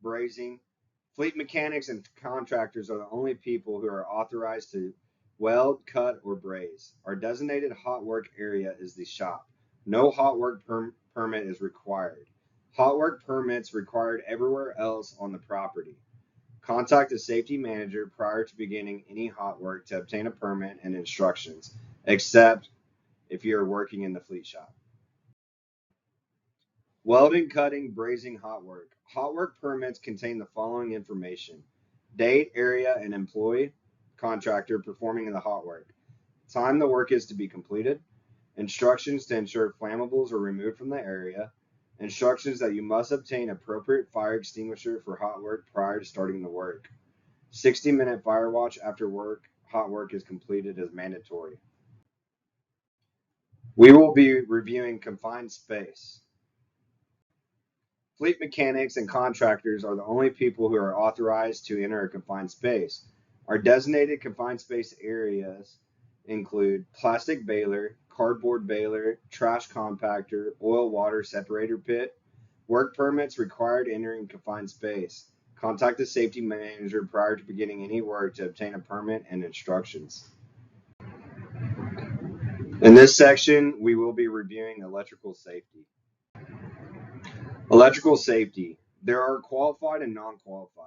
brazing. Fleet mechanics and contractors are the only people who are authorized to weld, cut, or braze. Our designated hot work area is the shop. No hot work permit is required. Hot work permits required everywhere else on the property. Contact a safety manager prior to beginning any hot work to obtain a permit and instructions, except if you are working in the fleet shop. Welding, cutting, brazing, hot work. Hot work permits contain the following information: date, area, and employee, contractor performing the hot work, time the work is to be completed, instructions to ensure flammables are removed from the area, instructions that you must obtain appropriate fire extinguisher for hot work prior to starting the work. 60-minute fire watch after hot work is completed is mandatory. We will be reviewing confined space. Fleet mechanics and contractors are the only people who are authorized to enter a confined space. Our designated confined space areas include plastic baler, cardboard baler, trash compactor, oil water separator pit. Work permits required entering confined space. Contact the safety manager prior to beginning any work to obtain a permit and instructions. In this section, we will be reviewing electrical safety. Electrical safety. There are qualified and non-qualified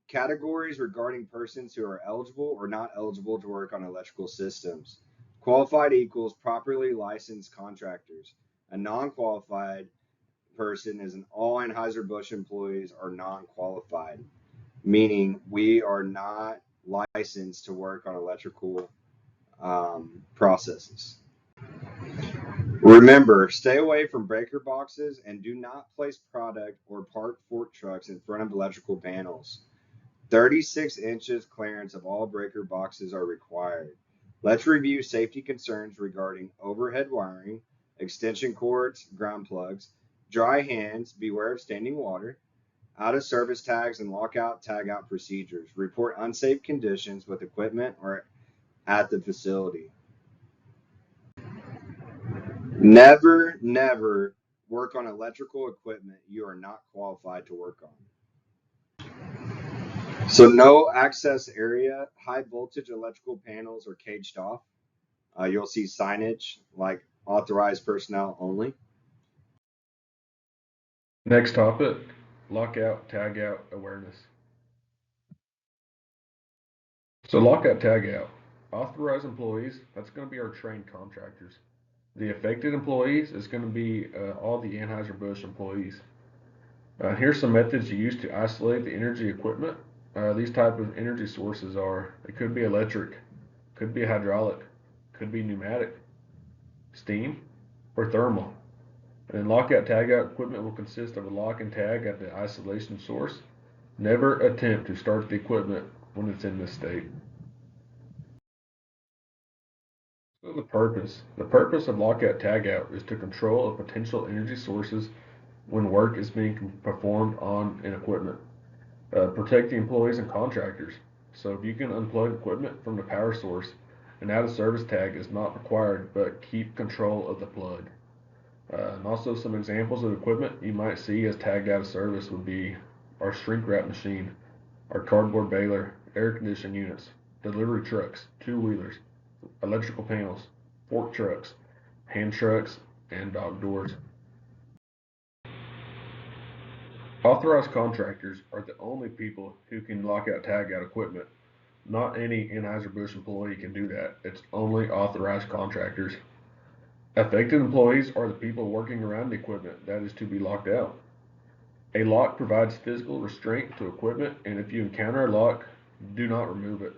categories regarding persons who are eligible or not eligible to work on electrical systems. Qualified equals properly licensed contractors. A non-qualified person is all Anheuser-Busch employees are non-qualified, meaning we are not licensed to work on electrical processes. Remember, stay away from breaker boxes and do not place product or park fork trucks in front of electrical panels. 36 inches clearance of all breaker boxes are required. Let's review safety concerns regarding overhead wiring, extension cords, ground plugs, dry hands, beware of standing water, out of service tags and lockout tagout procedures. Report unsafe conditions with equipment or at the facility. Never work on electrical equipment you are not qualified to work on. So no access area, high voltage electrical panels are caged off. You'll see signage like authorized personnel only. Next topic, lockout, tagout awareness. So lockout, tagout. Authorized employees, that's going to be our trained contractors. The affected employees is going to be all the Anheuser-Busch employees. Here's some methods you use to isolate the energy equipment. These type of energy sources are, it could be electric, could be hydraulic, could be pneumatic, steam, or thermal. And lockout tagout equipment will consist of a lock and tag at the isolation source. Never attempt to start the equipment when it's in this state. So the purpose of lockout tagout is to control of potential energy sources when work is being performed on an equipment. Protect the employees and contractors. So if you can unplug equipment from the power source, an out of service tag is not required, but keep control of the plug. And also some examples of equipment you might see as tagged out of service would be our shrink wrap machine, our cardboard baler, air conditioning units, delivery trucks, two-wheelers, electrical panels, fork trucks, hand trucks, and dock doors. Authorized contractors are the only people who can lock out, tag out equipment. Not any Anheuser-Busch employee can do that. It's only authorized contractors. Affected employees are the people working around the equipment that is to be locked out. A lock provides physical restraint to equipment, and if you encounter a lock, do not remove it.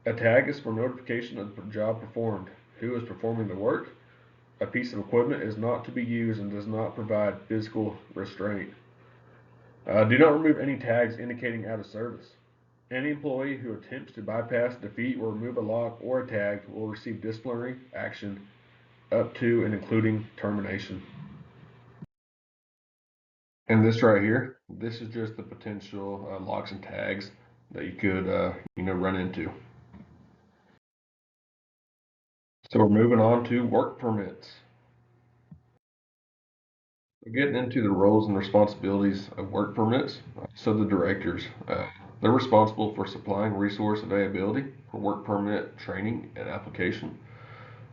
A tag is for notification of the job performed, who is performing the work. A piece of equipment is not to be used and does not provide physical restraint. Do not remove any tags indicating out of service. Any employee who attempts to bypass, defeat, or remove a lock or a tag will receive disciplinary action up to and including termination. And this right here, this is just the potential locks and tags that you could run into. So we're moving on to work permits. We're getting into the roles and responsibilities of work permits. So the directors, They're responsible for supplying resource availability for work permit training and application,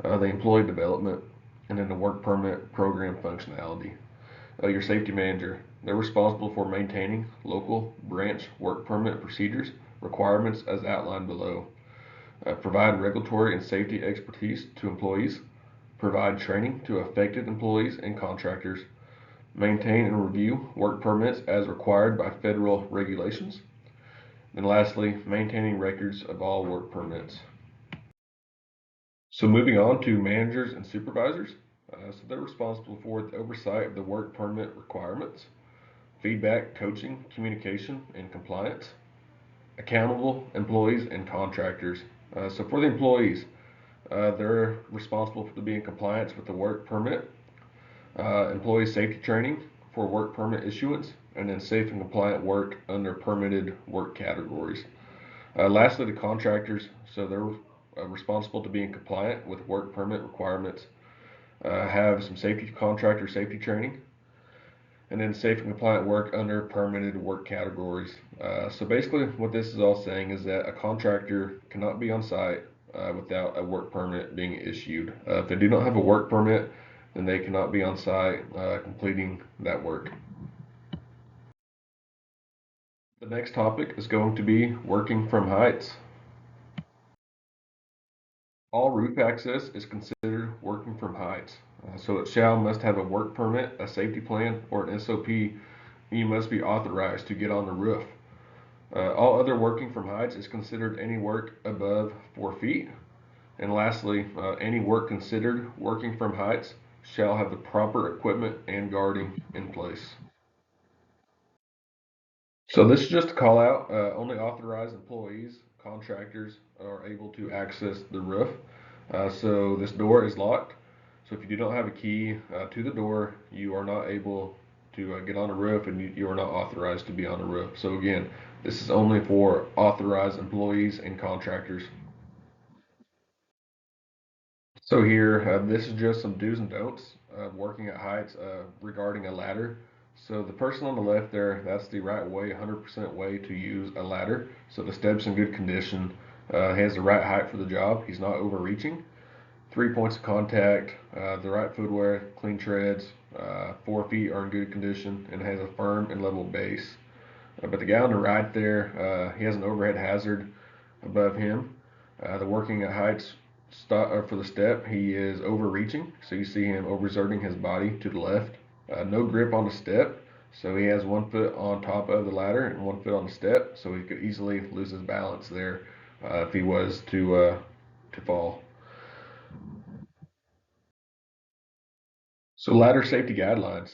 the employee development, and then the work permit program functionality. Your safety manager, they're responsible for maintaining local branch work permit procedures, requirements as outlined below. Provide regulatory and safety expertise to employees, provide training to affected employees and contractors, maintain and review work permits as required by federal regulations, and lastly, maintaining records of all work permits. So moving on to managers and supervisors. So they're responsible for the oversight of the work permit requirements, feedback, coaching, communication, and compliance, accountable employees and contractors. So for the employees, they're responsible to be in compliance with the work permit, employee safety training for work permit issuance, and then safe and compliant work under permitted work categories. Lastly, the contractors, so they're responsible to be in compliant with work permit requirements, have some safety contractor safety training, and then safe and compliant work under permitted work categories. So basically what this is all saying is that a contractor cannot be on site without a work permit being issued. If they do not have a work permit, then they cannot be on site completing that work. The next topic is going to be working from heights. All roof access is considered working from heights. So it must have a work permit, a safety plan, or an SOP. You must be authorized to get on the roof. All other working from heights is considered any work above 4 feet. And lastly, any work considered working from heights shall have the proper equipment and guarding in place. So this is just a call out. Only authorized employees, contractors are able to access the roof. So this door is locked. So if you do not have a key to the door, you are not able to get on the roof, and you are not authorized to be on the roof. So again, this is only for authorized employees and contractors. So here, this is just some do's and don'ts of working at heights regarding a ladder. So the person on the left there, that's the right way, 100% way to use a ladder. So the step's in good condition. He has the right height for the job. He's not overreaching. 3 points of contact, the right footwear, clean treads, 4 feet are in good condition, and has a firm and level base. But the guy on the right there, he has an overhead hazard above him. The working at heights for the step, he is overreaching, so you see him overexerting his body to the left. No grip on the step, so he has 1 foot on top of the ladder and 1 foot on the step, so he could easily lose his balance there if he was to fall. So ladder safety guidelines.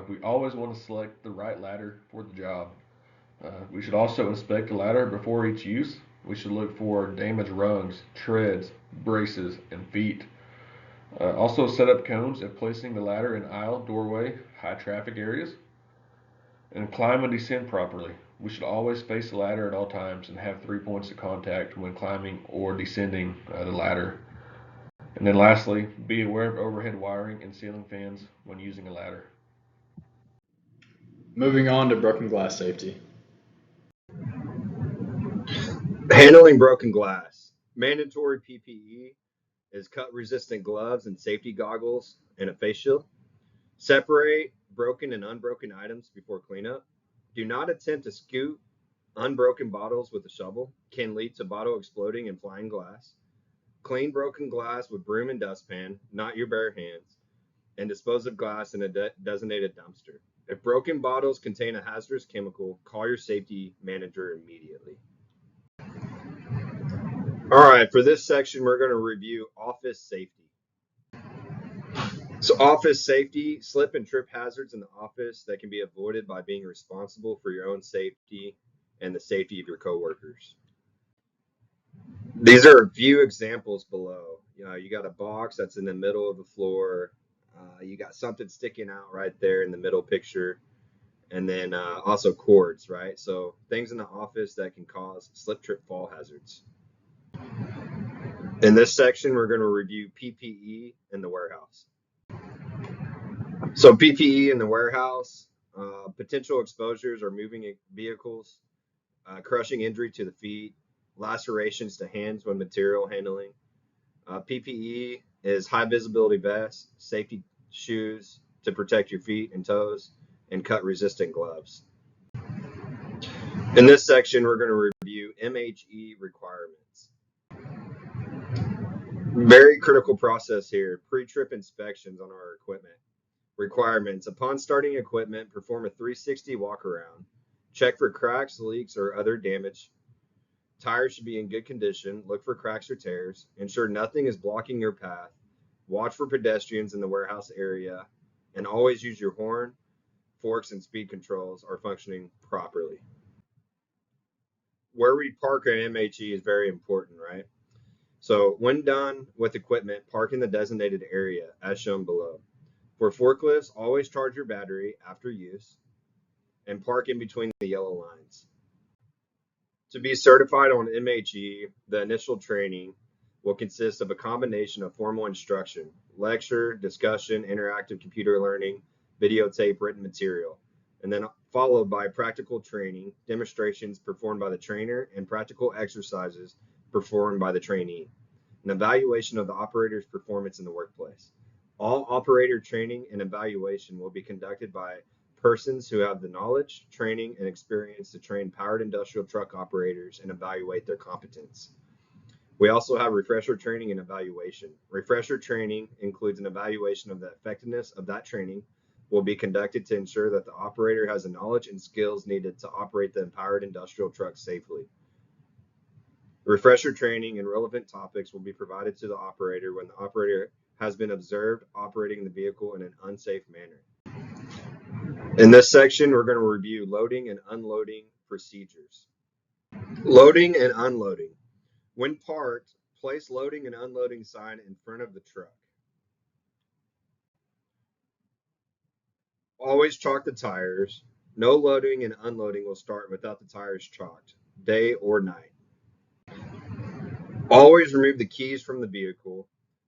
We always want to select the right ladder for the job. We should also inspect the ladder before each use. We should look for damaged rungs, treads, braces, and feet. Also set up cones if placing the ladder in aisle, doorway, high traffic areas. And climb and descend properly. We should always face the ladder at all times and have 3 points of contact when climbing or descending the ladder. And then lastly, be aware of overhead wiring and ceiling fans when using a ladder. Moving on to broken glass safety. Handling broken glass. Mandatory PPE is cut-resistant gloves and safety goggles and a face shield. Separate broken and unbroken items before cleanup. Do not attempt to scoop unbroken bottles with a shovel. Can lead to bottle exploding and flying glass. Clean broken glass with broom and dustpan, not your bare hands, and dispose of glass in a designated dumpster. If broken bottles contain a hazardous chemical, call your safety manager immediately. All right, for this section, we're going to review office safety. So office safety, slip and trip hazards in the office that can be avoided by being responsible for your own safety and the safety of your coworkers. These are a few examples below. You got a box that's in the middle of the floor. You got something sticking out right there in the middle picture. And then also cords, right? So things in the office that can cause slip, trip, fall hazards. In this section, we're going to review PPE in the warehouse. So PPE in the warehouse, potential exposures are moving vehicles, crushing injury to the feet, lacerations to hands when material handling. PPE is high visibility vests, safety shoes to protect your feet and toes, and cut resistant gloves. In this section, we're going to review MHE requirements. Very critical process here, pre-trip inspections on our equipment. Requirements: upon starting equipment, perform a 360 walk around. Check for cracks, leaks, or other damage. Tires should be in good condition. Look for cracks or tears. Ensure nothing is blocking your path. Watch for pedestrians in the warehouse area. And always use your horn, forks, and speed controls are functioning properly. Where we park our MHE is very important, right? So when done with equipment, park in the designated area as shown below. For forklifts, always charge your battery after use and park in between the yellow lines. To be certified on MHE, the initial training will consist of a combination of formal instruction, lecture, discussion, interactive computer learning, videotape, written material, and then followed by practical training, demonstrations performed by the trainer, and practical exercises performed by the trainee, an evaluation of the operator's performance in the workplace. All operator training and evaluation will be conducted by persons who have the knowledge, training, and experience to train powered industrial truck operators and evaluate their competence. We also have refresher training and evaluation. Refresher training includes an evaluation of the effectiveness of that training will be conducted to ensure that the operator has the knowledge and skills needed to operate the empowered industrial truck safely. Refresher training and relevant topics will be provided to the operator when the operator has been observed operating the vehicle in an unsafe manner. In this section, we're going to review loading and unloading procedures. Loading and unloading. When parked, place loading and unloading sign in front of the truck. Always chalk the tires. No loading and unloading will start without the tires chalked, day or night. Always remove the keys from the vehicle,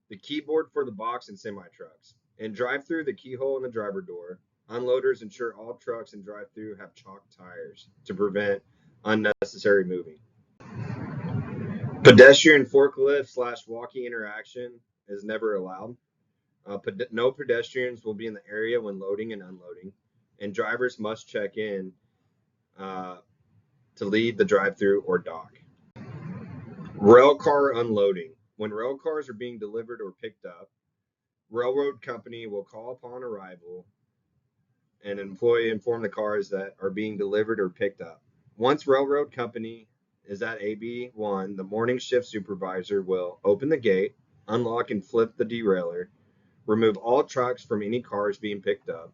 the keyboard for the box and semi-trucks. In drive-through, the keyhole in the driver door. Unloaders ensure all trucks in drive-through have chalked tires to prevent unnecessary moving. Pedestrian forklift / walkie interaction is never allowed. No pedestrians will be in the area when loading and unloading, and drivers must check in to leave the drive-through or dock. Rail car unloading. When rail cars are being delivered or picked up, railroad company will call upon arrival and an employee inform the cars that are being delivered or picked up. Once railroad company is at AB1, the morning shift supervisor will open the gate, unlock and flip the derailleur, remove all trucks from any cars being picked up,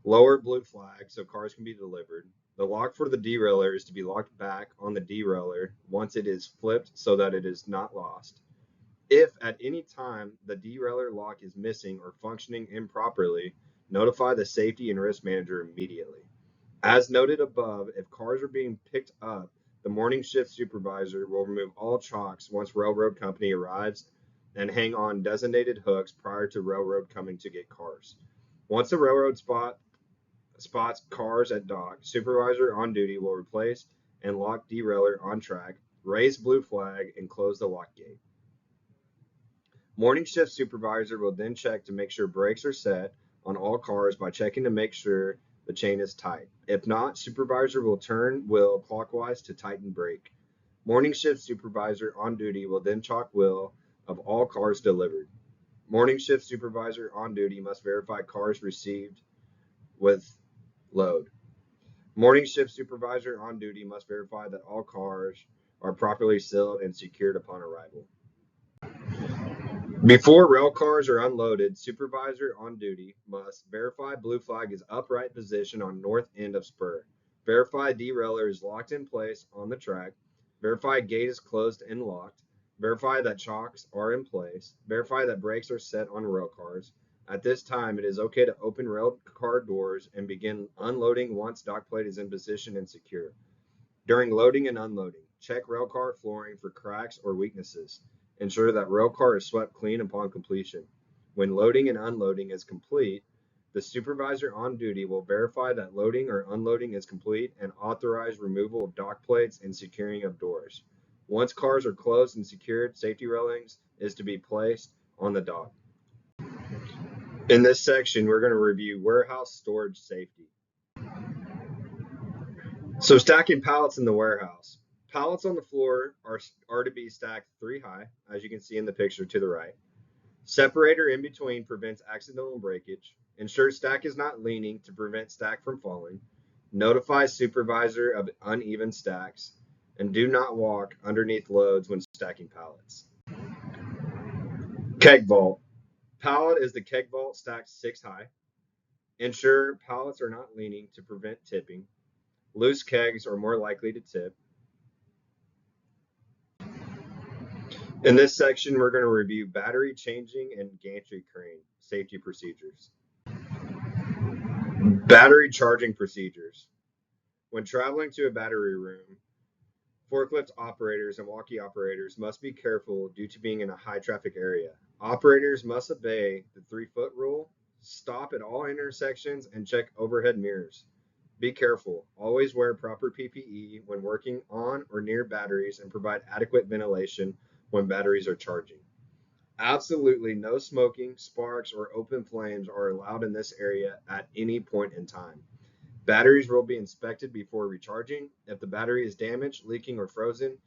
lower blue flag so cars can be delivered. The lock for the derailleur is to be locked back on the derailleur once it is flipped so that it is not lost. If at any time the derailleur lock is missing or functioning improperly, notify the safety and risk manager immediately. As noted above, if cars are being picked up, the morning shift supervisor will remove all chocks once railroad company arrives and hang on designated hooks prior to railroad coming to get cars. Once the railroad spots cars at dock, supervisor on duty will replace and lock derailleur on track, raise blue flag, and close the lock gate. Morning shift supervisor will then check to make sure brakes are set on all cars by checking to make sure the chain is tight. If not, supervisor will turn wheel clockwise to tighten brake. Morning shift supervisor on duty will then chalk wheel of all cars delivered. Morning shift supervisor on duty must verify cars received with load. Morning shift supervisor on duty must verify that all cars are properly sealed and secured upon arrival. Before rail cars are unloaded, supervisor on duty must verify blue flag is upright position on north end of spur. Verify derailleur is locked in place on the track. Verify gate is closed and locked. Verify that chocks are in place. Verify that brakes are set on rail cars. At this time, it is okay to open rail car doors and begin unloading once dock plate is in position and secure. During loading and unloading, check rail car flooring for cracks or weaknesses. Ensure that rail car is swept clean upon completion. When loading and unloading is complete, The supervisor on duty will verify that loading or unloading is complete and authorize removal of dock plates and securing of doors. Once cars are closed and secured, safety railings is to be placed on the dock. In this section, we're going to review warehouse storage safety. So stacking pallets in the warehouse. Pallets on the floor are to be stacked 3 high, as you can see in the picture to the right. Separator in between prevents accidental breakage. Ensure stack is not leaning to prevent stack from falling. Notify supervisor of uneven stacks. And do not walk underneath loads when stacking pallets. Keg vault. Pallet is the keg vault stacked 6 high. Ensure pallets are not leaning to prevent tipping. Loose kegs are more likely to tip. In this section, we're going to review battery changing and gantry crane safety procedures. Battery charging procedures. When traveling to a battery room, forklift operators and walkie operators must be careful due to being in a high traffic area. Operators must obey the 3-foot rule, stop at all intersections, and check overhead mirrors. Be careful. Always wear proper PPE when working on or near batteries and provide adequate ventilation when batteries are charging. Absolutely no smoking, sparks, or open flames are allowed in this area at any point in time. Batteries will be inspected before recharging. If the battery is damaged, leaking, or frozen,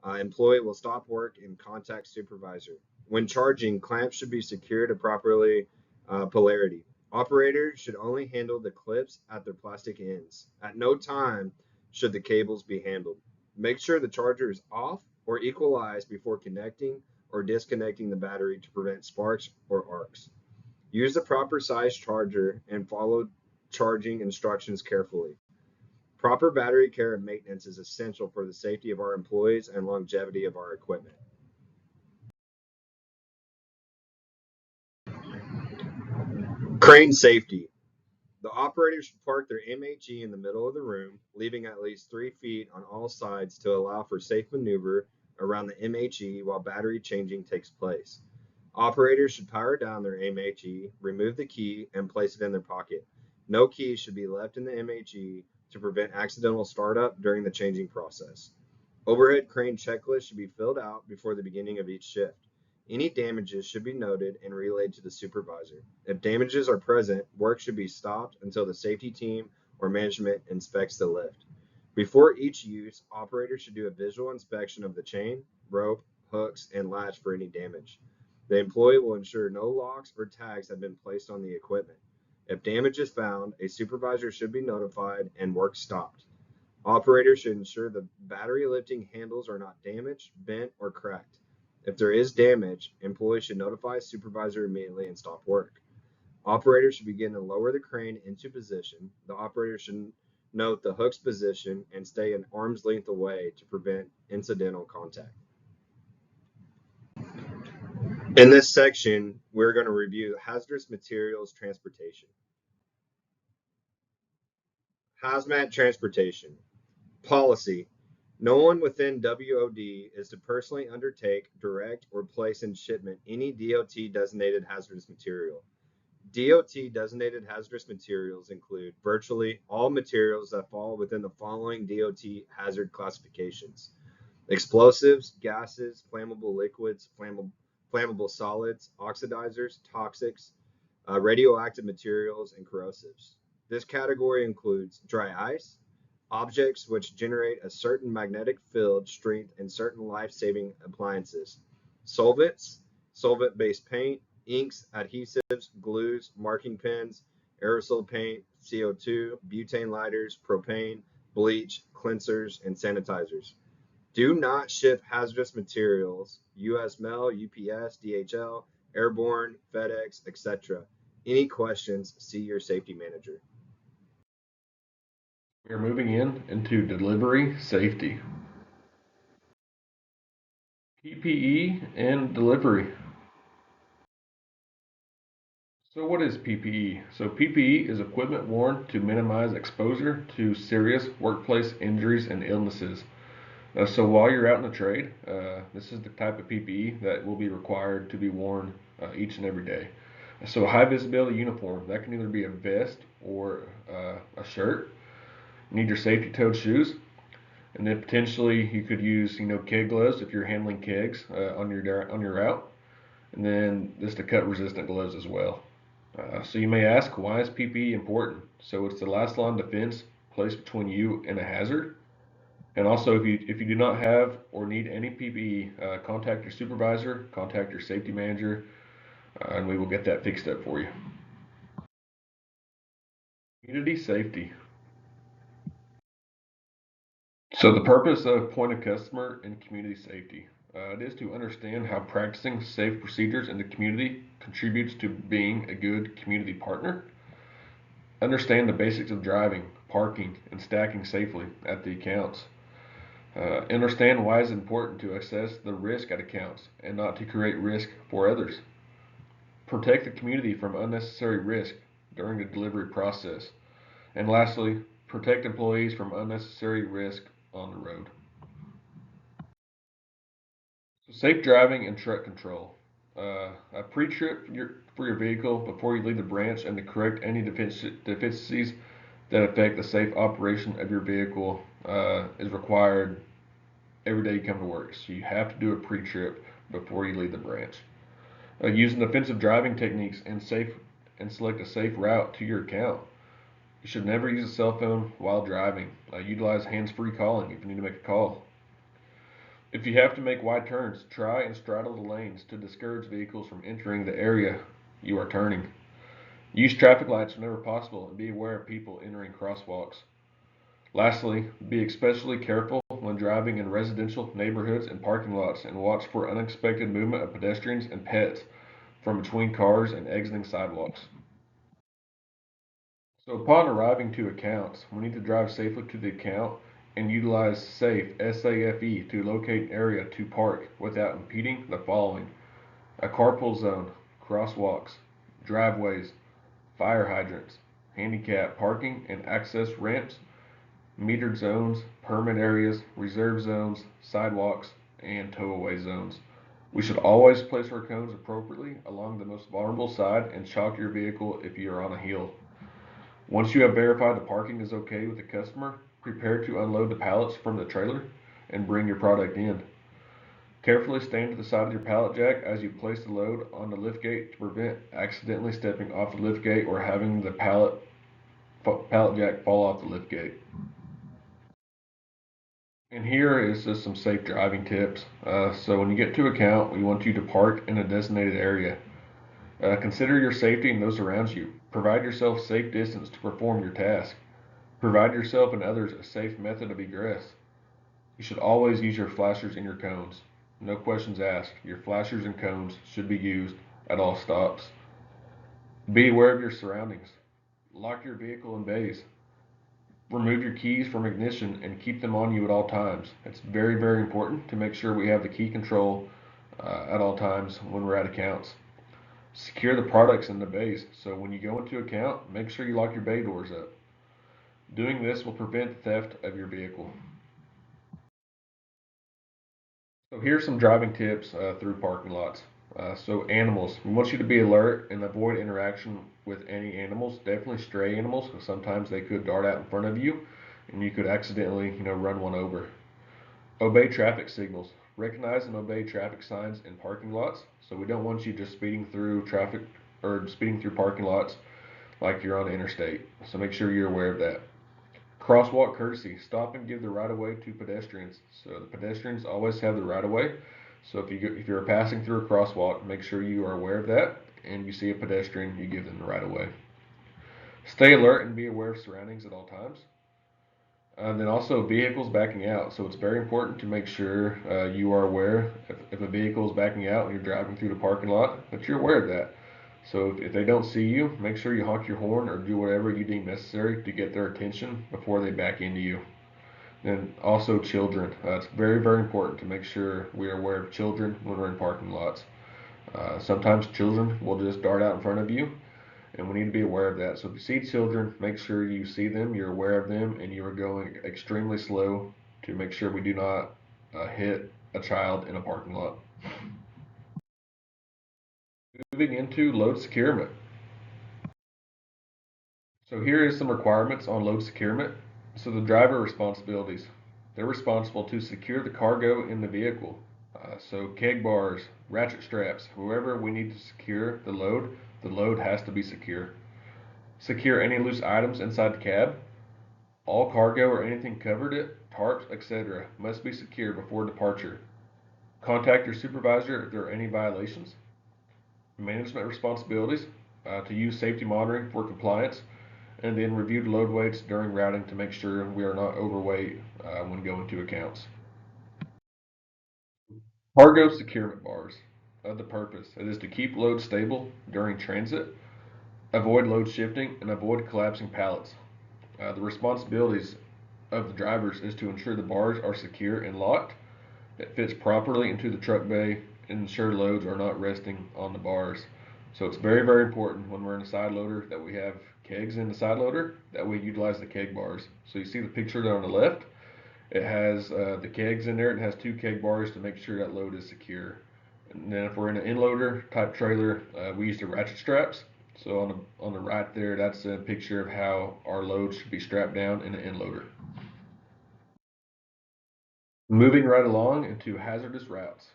employee will stop work and contact supervisor. When charging, clamps should be secured to properly polarity. Operators should only handle the clips at their plastic ends. At no time should the cables be handled. Make sure the charger is off or equalized before connecting or disconnecting the battery to prevent sparks or arcs. Use the proper size charger and follow charging instructions carefully. Proper battery care and maintenance is essential for the safety of our employees and longevity of our equipment. Crane safety. The operator should park their MHE in the middle of the room, leaving at least 3 feet on all sides to allow for safe maneuver around the MHE while battery changing takes place. Operators should power down their MHE, remove the key, and place it in their pocket. No keys should be left in the MHE to prevent accidental startup during the changing process. Overhead crane checklist should be filled out before the beginning of each shift. Any damages should be noted and relayed to the supervisor. If damages are present, work should be stopped until the safety team or management inspects the lift. Before each use, operators should do a visual inspection of the chain, rope, hooks, and latch for any damage. The employee will ensure no locks or tags have been placed on the equipment. If damage is found, a supervisor should be notified and work stopped. Operators should ensure the battery lifting handles are not damaged, bent, or cracked. If there is damage, employees should notify a supervisor immediately and stop work. Operators should begin to lower the crane into position. The operator should note the hook's position and stay an arm's length away to prevent incidental contact. In this section, we're going to review hazardous materials transportation. Hazmat transportation. Policy. No one within WOD is to personally undertake, direct, or place in shipment any DOT designated hazardous material. DOT designated hazardous materials include virtually all materials that fall within the following DOT hazard classifications: explosives, gases, flammable liquids, flammable solids, oxidizers, toxics, radioactive materials, and corrosives. This category includes dry ice, objects which generate a certain magnetic field strength, and certain life-saving appliances, solvents, solvent-based paint, inks, adhesives, glues, marking pens, aerosol paint, CO2, butane lighters, propane, bleach, cleansers, and sanitizers. Do not ship hazardous materials, US Mail, UPS, DHL, Airborne, FedEx, etc. Any questions, see your safety manager. We are moving into delivery safety. PPE and delivery. So what is PPE? So PPE is equipment worn to minimize exposure to serious workplace injuries and illnesses. So while you're out in the trade, this is the type of PPE that will be required to be worn each and every day. So a high visibility uniform, that can either be a vest or a shirt. You need your safety toed shoes, and then potentially you could use keg gloves if you're handling kegs on your route, and then just the cut resistant gloves as well. So you may ask, why is PPE important? So it's the last line of defense placed between you and a hazard. And also, if you do not have or need any PPE, contact your supervisor, contact your safety manager, and we will get that fixed up for you. Community safety. So the purpose of point of customer and community safety, it is to understand how practicing safe procedures in the community contributes to being a good community partner. Understand the basics of driving, parking, and stacking safely at the accounts. Understand why it's important to assess the risk at accounts and not to create risk for others. Protect the community from unnecessary risk during the delivery process. And lastly, protect employees from unnecessary risk on the road. So safe driving and truck control. A pre-trip for your vehicle before you leave the branch and to correct any deficiencies that affect the safe operation of your vehicle is required every day you come to work. So you have to do a pre-trip before you leave the branch. Using offensive driving techniques and select a safe route to your account. You should never use a cell phone while driving. Utilize hands-free calling if you need to make a call. If you have to make wide turns, try and straddle the lanes to discourage vehicles from entering the area you are turning. Use traffic lights whenever possible and be aware of people entering crosswalks. Lastly, be especially careful when driving in residential neighborhoods and parking lots, and watch for unexpected movement of pedestrians and pets from between cars and exiting sidewalks. So upon arriving to accounts, we need to drive safely to the account and utilize SAFE, S-A-F-E, to locate an area to park without impeding the following: a carpool zone, crosswalks, driveways, fire hydrants, handicap parking and access ramps, metered zones, permit areas, reserve zones, sidewalks, and tow-away zones. We should always place our cones appropriately along the most vulnerable side and chalk your vehicle if you are on a hill. Once you have verified the parking is okay with the customer, prepare to unload the pallets from the trailer and bring your product in. Carefully stand to the side of your pallet jack as you place the load on the liftgate to prevent accidentally stepping off the liftgate or having the pallet jack fall off the liftgate. And here is just some safe driving tips. So when you get to account, we want you to park in a designated area. Consider your safety and those around you. Provide yourself safe distance to perform your task. Provide yourself and others a safe method of egress. You should always use your flashers and your cones. No questions asked. Your flashers and cones should be used at all stops. Be aware of your surroundings. Lock your vehicle in bays. Remove your keys from ignition and keep them on you at all times. It's very, very important to make sure we have the key control at all times when we're at accounts. Secure the products in the bays. So when you go into account, make sure you lock your bay doors up. Doing this will prevent the theft of your vehicle. So here's some driving tips through parking lots. So animals, we want you to be alert and avoid interaction with any animals, definitely stray animals, because sometimes they could dart out in front of you and you could accidentally, run one over. Obey traffic signals. Recognize and obey traffic signs in parking lots. So we don't want you just speeding through traffic or speeding through parking lots like you're on the interstate. So make sure you're aware of that. Crosswalk courtesy. Stop and give the right of way to pedestrians. So the pedestrians always have the right of way. So if you're passing through a crosswalk, make sure you are aware of that, and you see a pedestrian, you give them the right of way. Stay alert and be aware of surroundings at all times. And then also vehicles backing out. So it's very important to make sure you are aware if a vehicle is backing out and you're driving through the parking lot, that you're aware of that. So if they don't see you, make sure you honk your horn or do whatever you deem necessary to get their attention before they back into you. And also children. It's very, very important to make sure we are aware of children when we're in parking lots. Sometimes children will just dart out in front of you, and we need to be aware of that. So if you see children, make sure you see them, you're aware of them, and you are going extremely slow to make sure we do not hit a child in a parking lot. Moving into load securement. So here is some requirements on load securement. So the driver responsibilities. They're responsible to secure the cargo in the vehicle. So keg bars, ratchet straps, wherever we need to secure the load has to be secure. Secure any loose items inside the cab. All cargo or anything covered it, tarps, etc. must be secured before departure. Contact your supervisor if there are any violations. Management responsibilities, to use safety monitoring for compliance, and then review the load weights during routing to make sure we are not overweight when going to accounts. Cargo securement bars. The purpose, it is to keep load stable during transit, avoid load shifting, and avoid collapsing pallets. The responsibilities of the drivers is to ensure the bars are secure and locked, it fits properly into the truck bay, and ensure loads are not resting on the bars. So it's very, very important when we're in a side loader that we have kegs in the side loader, that we utilize the keg bars. So you see the picture there on the left, it has the kegs in there, and it has two keg bars to make sure that load is secure. And then if we're in an in-loader type trailer, we use the ratchet straps. So on the right there, that's a picture of how our load should be strapped down in an in-loader. Moving right along into hazardous routes.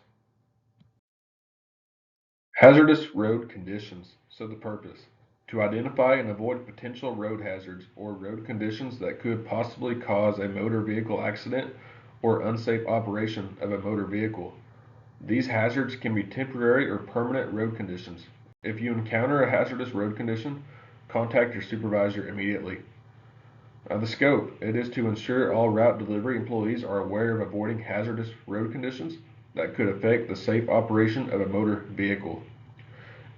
Hazardous road conditions. So the purpose, to identify and avoid potential road hazards or road conditions that could possibly cause a motor vehicle accident or unsafe operation of a motor vehicle. These hazards can be temporary or permanent road conditions. If you encounter a hazardous road condition, contact your supervisor immediately. The scope, it is to ensure all route delivery employees are aware of avoiding hazardous road conditions that could affect the safe operation of a motor vehicle.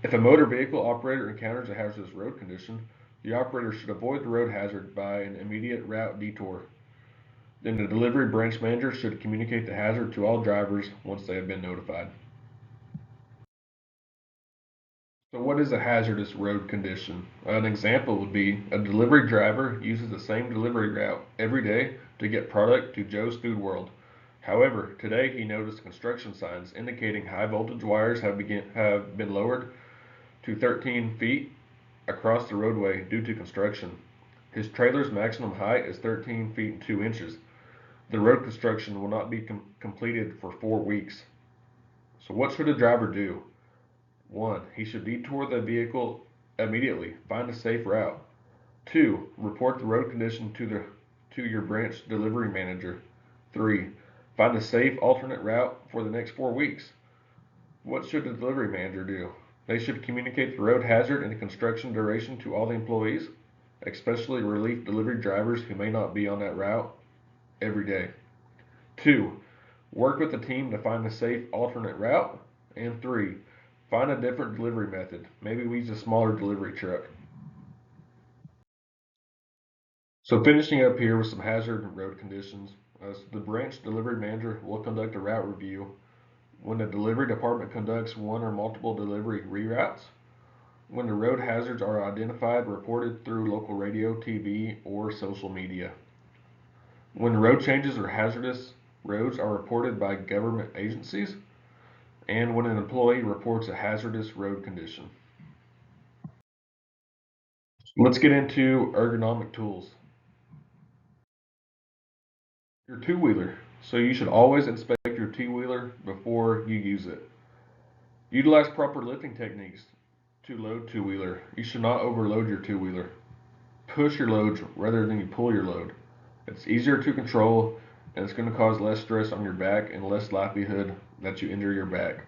If a motor vehicle operator encounters a hazardous road condition, the operator should avoid the road hazard by an immediate route detour. Then the delivery branch manager should communicate the hazard to all drivers once they have been notified. So what is a hazardous road condition? An example would be a delivery driver uses the same delivery route every day to get product to Joe's Food World. However, today he noticed construction signs indicating high voltage wires have been lowered to 13 feet across the roadway due to construction. His trailer's maximum height is 13 feet and 2 inches. The road construction will not be completed for 4 weeks. So what should a driver do? 1. He should detour the vehicle immediately. Find a safe route. 2. Report the road condition to your branch delivery manager. 3. Find a safe alternate route for the next 4 weeks. What should the delivery manager do? They should communicate the road hazard and the construction duration to all the employees, especially relief delivery drivers who may not be on that route every day. 2. Work with the team to find a safe alternate route. And 3. Find a different delivery method. Maybe we use a smaller delivery truck. So finishing up here with some hazard and road conditions. The branch delivery manager will conduct a route review when the delivery department conducts one or multiple delivery reroutes. When the road hazards are identified, reported through local radio, TV, or social media. When road changes or hazardous roads are reported by government agencies, and when an employee reports a hazardous road condition. Let's get into ergonomic tools. Your two-wheeler. So you should always inspect your two-wheeler before you use it. Utilize proper lifting techniques to load two-wheeler. You should not overload your two-wheeler. Push your loads rather than you pull your load. It's easier to control, and it's going to cause less stress on your back and less likelihood that you injure your back.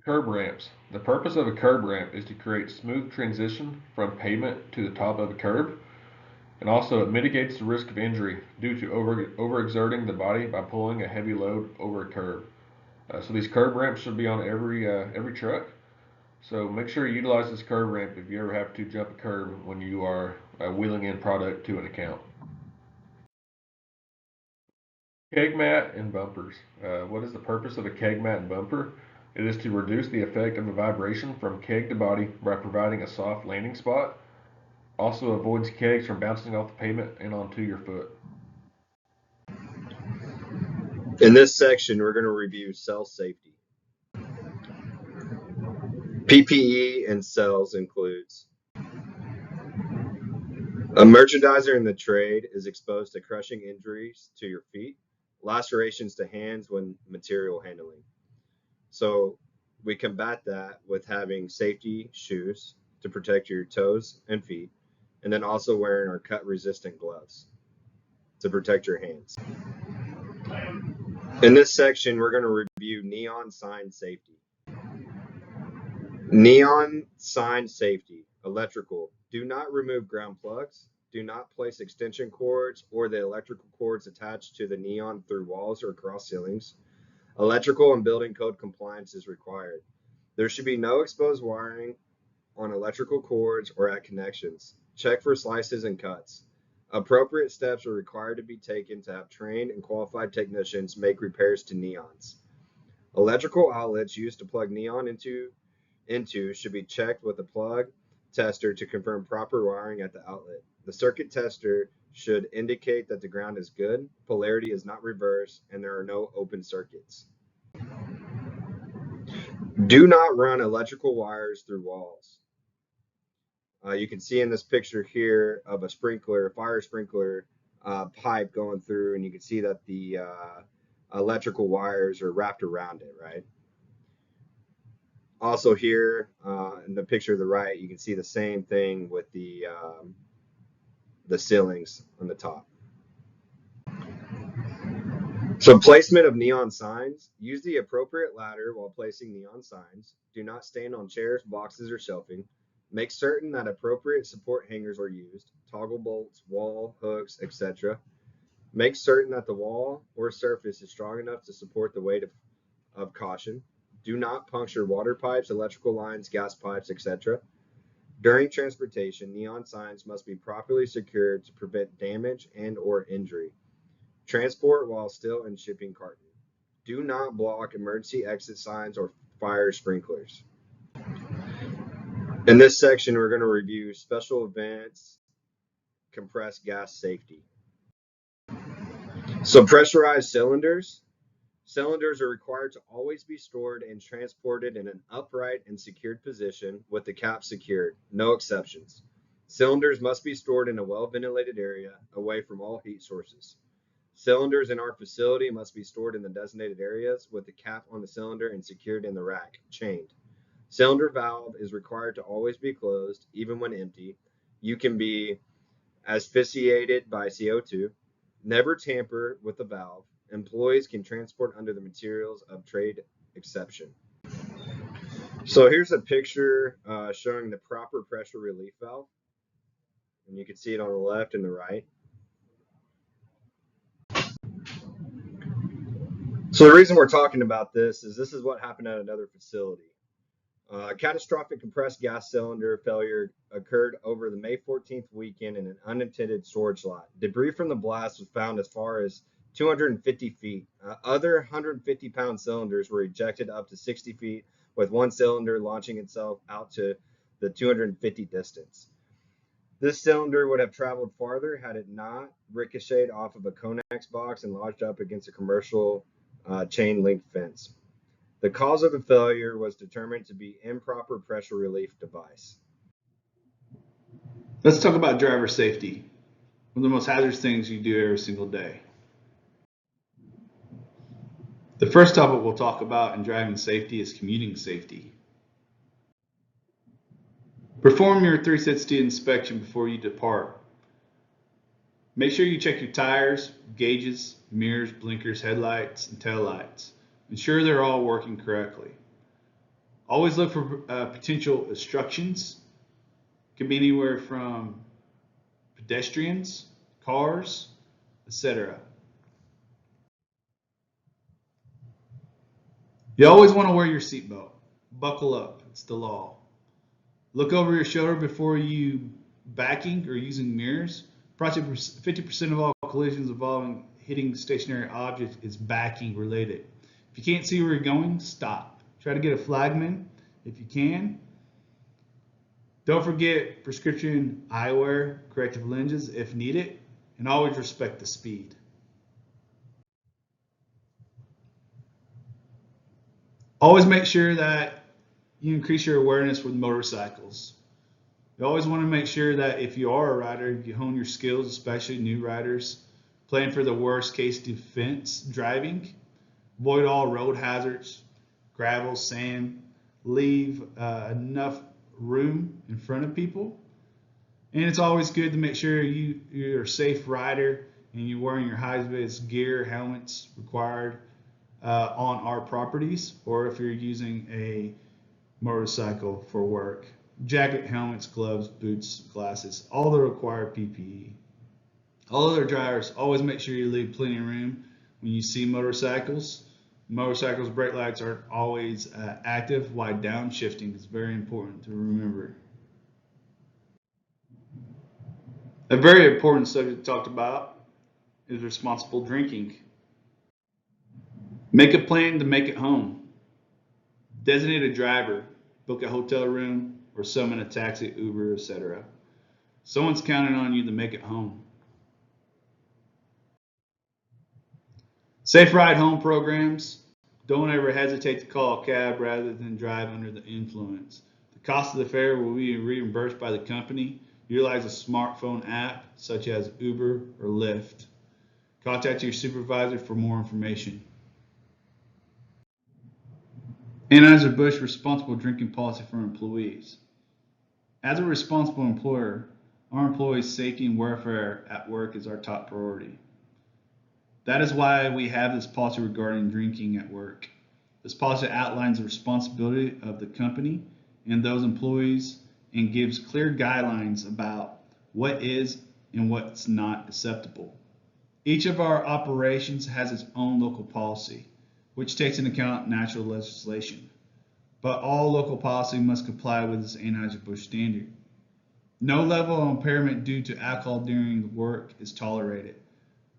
Curb ramps. The purpose of a curb ramp is to create smooth transition from pavement to the top of a curb, and also it mitigates the risk of injury due to overexerting the body by pulling a heavy load over a curb. So these curb ramps should be on every truck. So make sure you utilize this curb ramp if you ever have to jump a curb when you are wheeling in product to an account. Keg mat and bumpers. What is the purpose of a keg mat and bumper? It is to reduce the effect of a vibration from keg to body by providing a soft landing spot. Also avoids kegs from bouncing off the pavement and onto your foot. In this section, we're going to review cell safety. PPE in cells includes A merchandiser in the trade is exposed to crushing injuries to your feet, lacerations to hands when material handling. So we combat that with having safety shoes to protect your toes and feet, and then also wearing our cut resistant gloves to protect your hands. In this section, we're going to review neon sign safety. Neon sign safety, electrical. Do not remove ground plugs. Do not place extension cords or the electrical cords attached to the neon through walls or across ceilings. Electrical and building code compliance is required. There should be no exposed wiring on electrical cords or at connections. Check for slices and cuts. Appropriate steps are required to be taken to have trained and qualified technicians make repairs to neons. Electrical outlets used to plug neon into should be checked with a plug tester to confirm proper wiring at the outlet. The circuit tester should indicate that the ground is good, polarity is not reversed, and there are no open circuits. Do not run electrical wires through walls. You can see in this picture here of a sprinkler, fire sprinkler pipe going through, and you can see that the electrical wires are wrapped around it, right? Also here in the picture to the right, you can see the same thing with the ceilings on the top. So placement of neon signs. Use the appropriate ladder while placing neon signs. Do not stand on chairs, boxes, or shelving. Make certain that appropriate support hangers are used, toggle bolts, wall, hooks, etc. Make certain that the wall or surface is strong enough to support the weight of caution. Do not puncture water pipes, electrical lines, gas pipes, etc. During transportation, neon signs must be properly secured to prevent damage and or injury. Transport while still in shipping carton. Do not block emergency exit signs or fire sprinklers. In this section, we're going to review special events, compressed gas safety. So pressurized cylinders. Cylinders are required to always be stored and transported in an upright and secured position with the cap secured, no exceptions. Cylinders must be stored in a well-ventilated area away from all heat sources. Cylinders in our facility must be stored in the designated areas with the cap on the cylinder and secured in the rack, chained. Cylinder valve is required to always be closed, even when empty. You can be asphyxiated by CO2. Never tamper with the valve. Employees can transport under the materials of trade exception. So here's a picture showing the proper pressure relief valve. And you can see it on the left and the right. So the reason we're talking about this is what happened at another facility. Catastrophic compressed gas cylinder failure occurred over the May 14th weekend in an unintended storage lot. Debris from the blast was found as far as 250 feet. Other 150-pound cylinders were ejected up to 60 feet, with one cylinder launching itself out to the 250 distance. This cylinder would have traveled farther had it not ricocheted off of a Conex box and lodged up against a commercial chain link fence. The cause of the failure was determined to be improper pressure relief device. Let's talk about driver safety, one of the most hazardous things you do every single day. The first topic we'll talk about in driving safety is commuting safety. Perform your 360 inspection before you depart. Make sure you check your tires, gauges, mirrors, blinkers, headlights, and taillights. Ensure they're all working correctly. Always look for potential obstructions. Could be anywhere from pedestrians, cars, etc. You always want to wear your seatbelt. Buckle up, it's the law. Look over your shoulder before you backing or using mirrors. Approximately 50% of all collisions involving hitting stationary objects is backing related. If you can't see where you're going, stop. Try to get a flagman if you can. Don't forget prescription eyewear, corrective lenses if needed, and always respect the speed. Always make sure that you increase your awareness with motorcycles. You always want to make sure that if you are a rider, you hone your skills, especially new riders. Plan for the worst case defense driving. Avoid all road hazards, gravel, sand. Leave enough room in front of people. And it's always good to make sure you're a safe rider and you're wearing your high-vis gear, helmets required on our properties, or if you're using a motorcycle for work. Jacket, helmets, gloves, boots, glasses, all the required PPE. All other drivers, always make sure you leave plenty of room when you see motorcycles. Motorcycles' brake lights aren't always active while downshifting. It's very important to remember. A very important subject talked about is responsible drinking. Make a plan to make it home. Designate a driver, book a hotel room, or summon a taxi, Uber, etc. Someone's counting on you to make it home. Safe ride home programs. Don't ever hesitate to call a cab rather than drive under the influence. The cost of the fare will be reimbursed by the company. Utilize a smartphone app such as Uber or Lyft. Contact your supervisor for more information. Anheuser-Busch responsible drinking policy for employees. As a responsible employer, our employees' safety and welfare at work is our top priority. That is why we have this policy regarding drinking at work. This policy outlines the responsibility of the company and those employees and gives clear guidelines about what is and what's not acceptable. Each of our operations has its own local policy, which takes into account national legislation. But all local policy must comply with this Anheuser-Busch standard. No level of impairment due to alcohol during work is tolerated.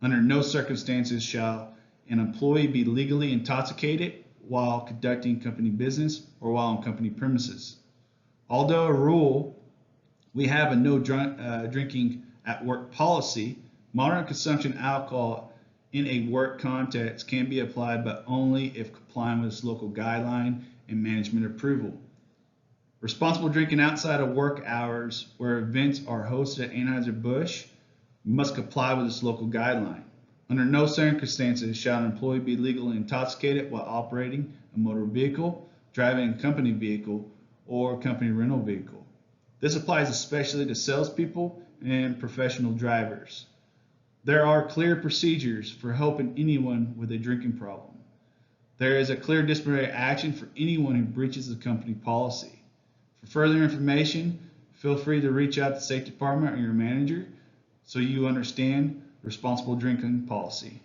Under no circumstances shall an employee be legally intoxicated while conducting company business or while on company premises. Although a rule, we have a no drinking at work policy, moderate consumption of alcohol in a work context can be applied, but only if complying with this local guideline and management approval. Responsible drinking outside of work hours where events are hosted at Anheuser-Busch must comply with this local guideline. Under no circumstances shall an employee be legally intoxicated while operating a motor vehicle, driving a company vehicle, or company rental vehicle. This applies especially to salespeople and professional drivers. There are clear procedures for helping anyone with a drinking problem. There is a clear disciplinary action for anyone who breaches the company policy. For further information, feel free to reach out to the safety department or your manager so you understand responsible drinking policy.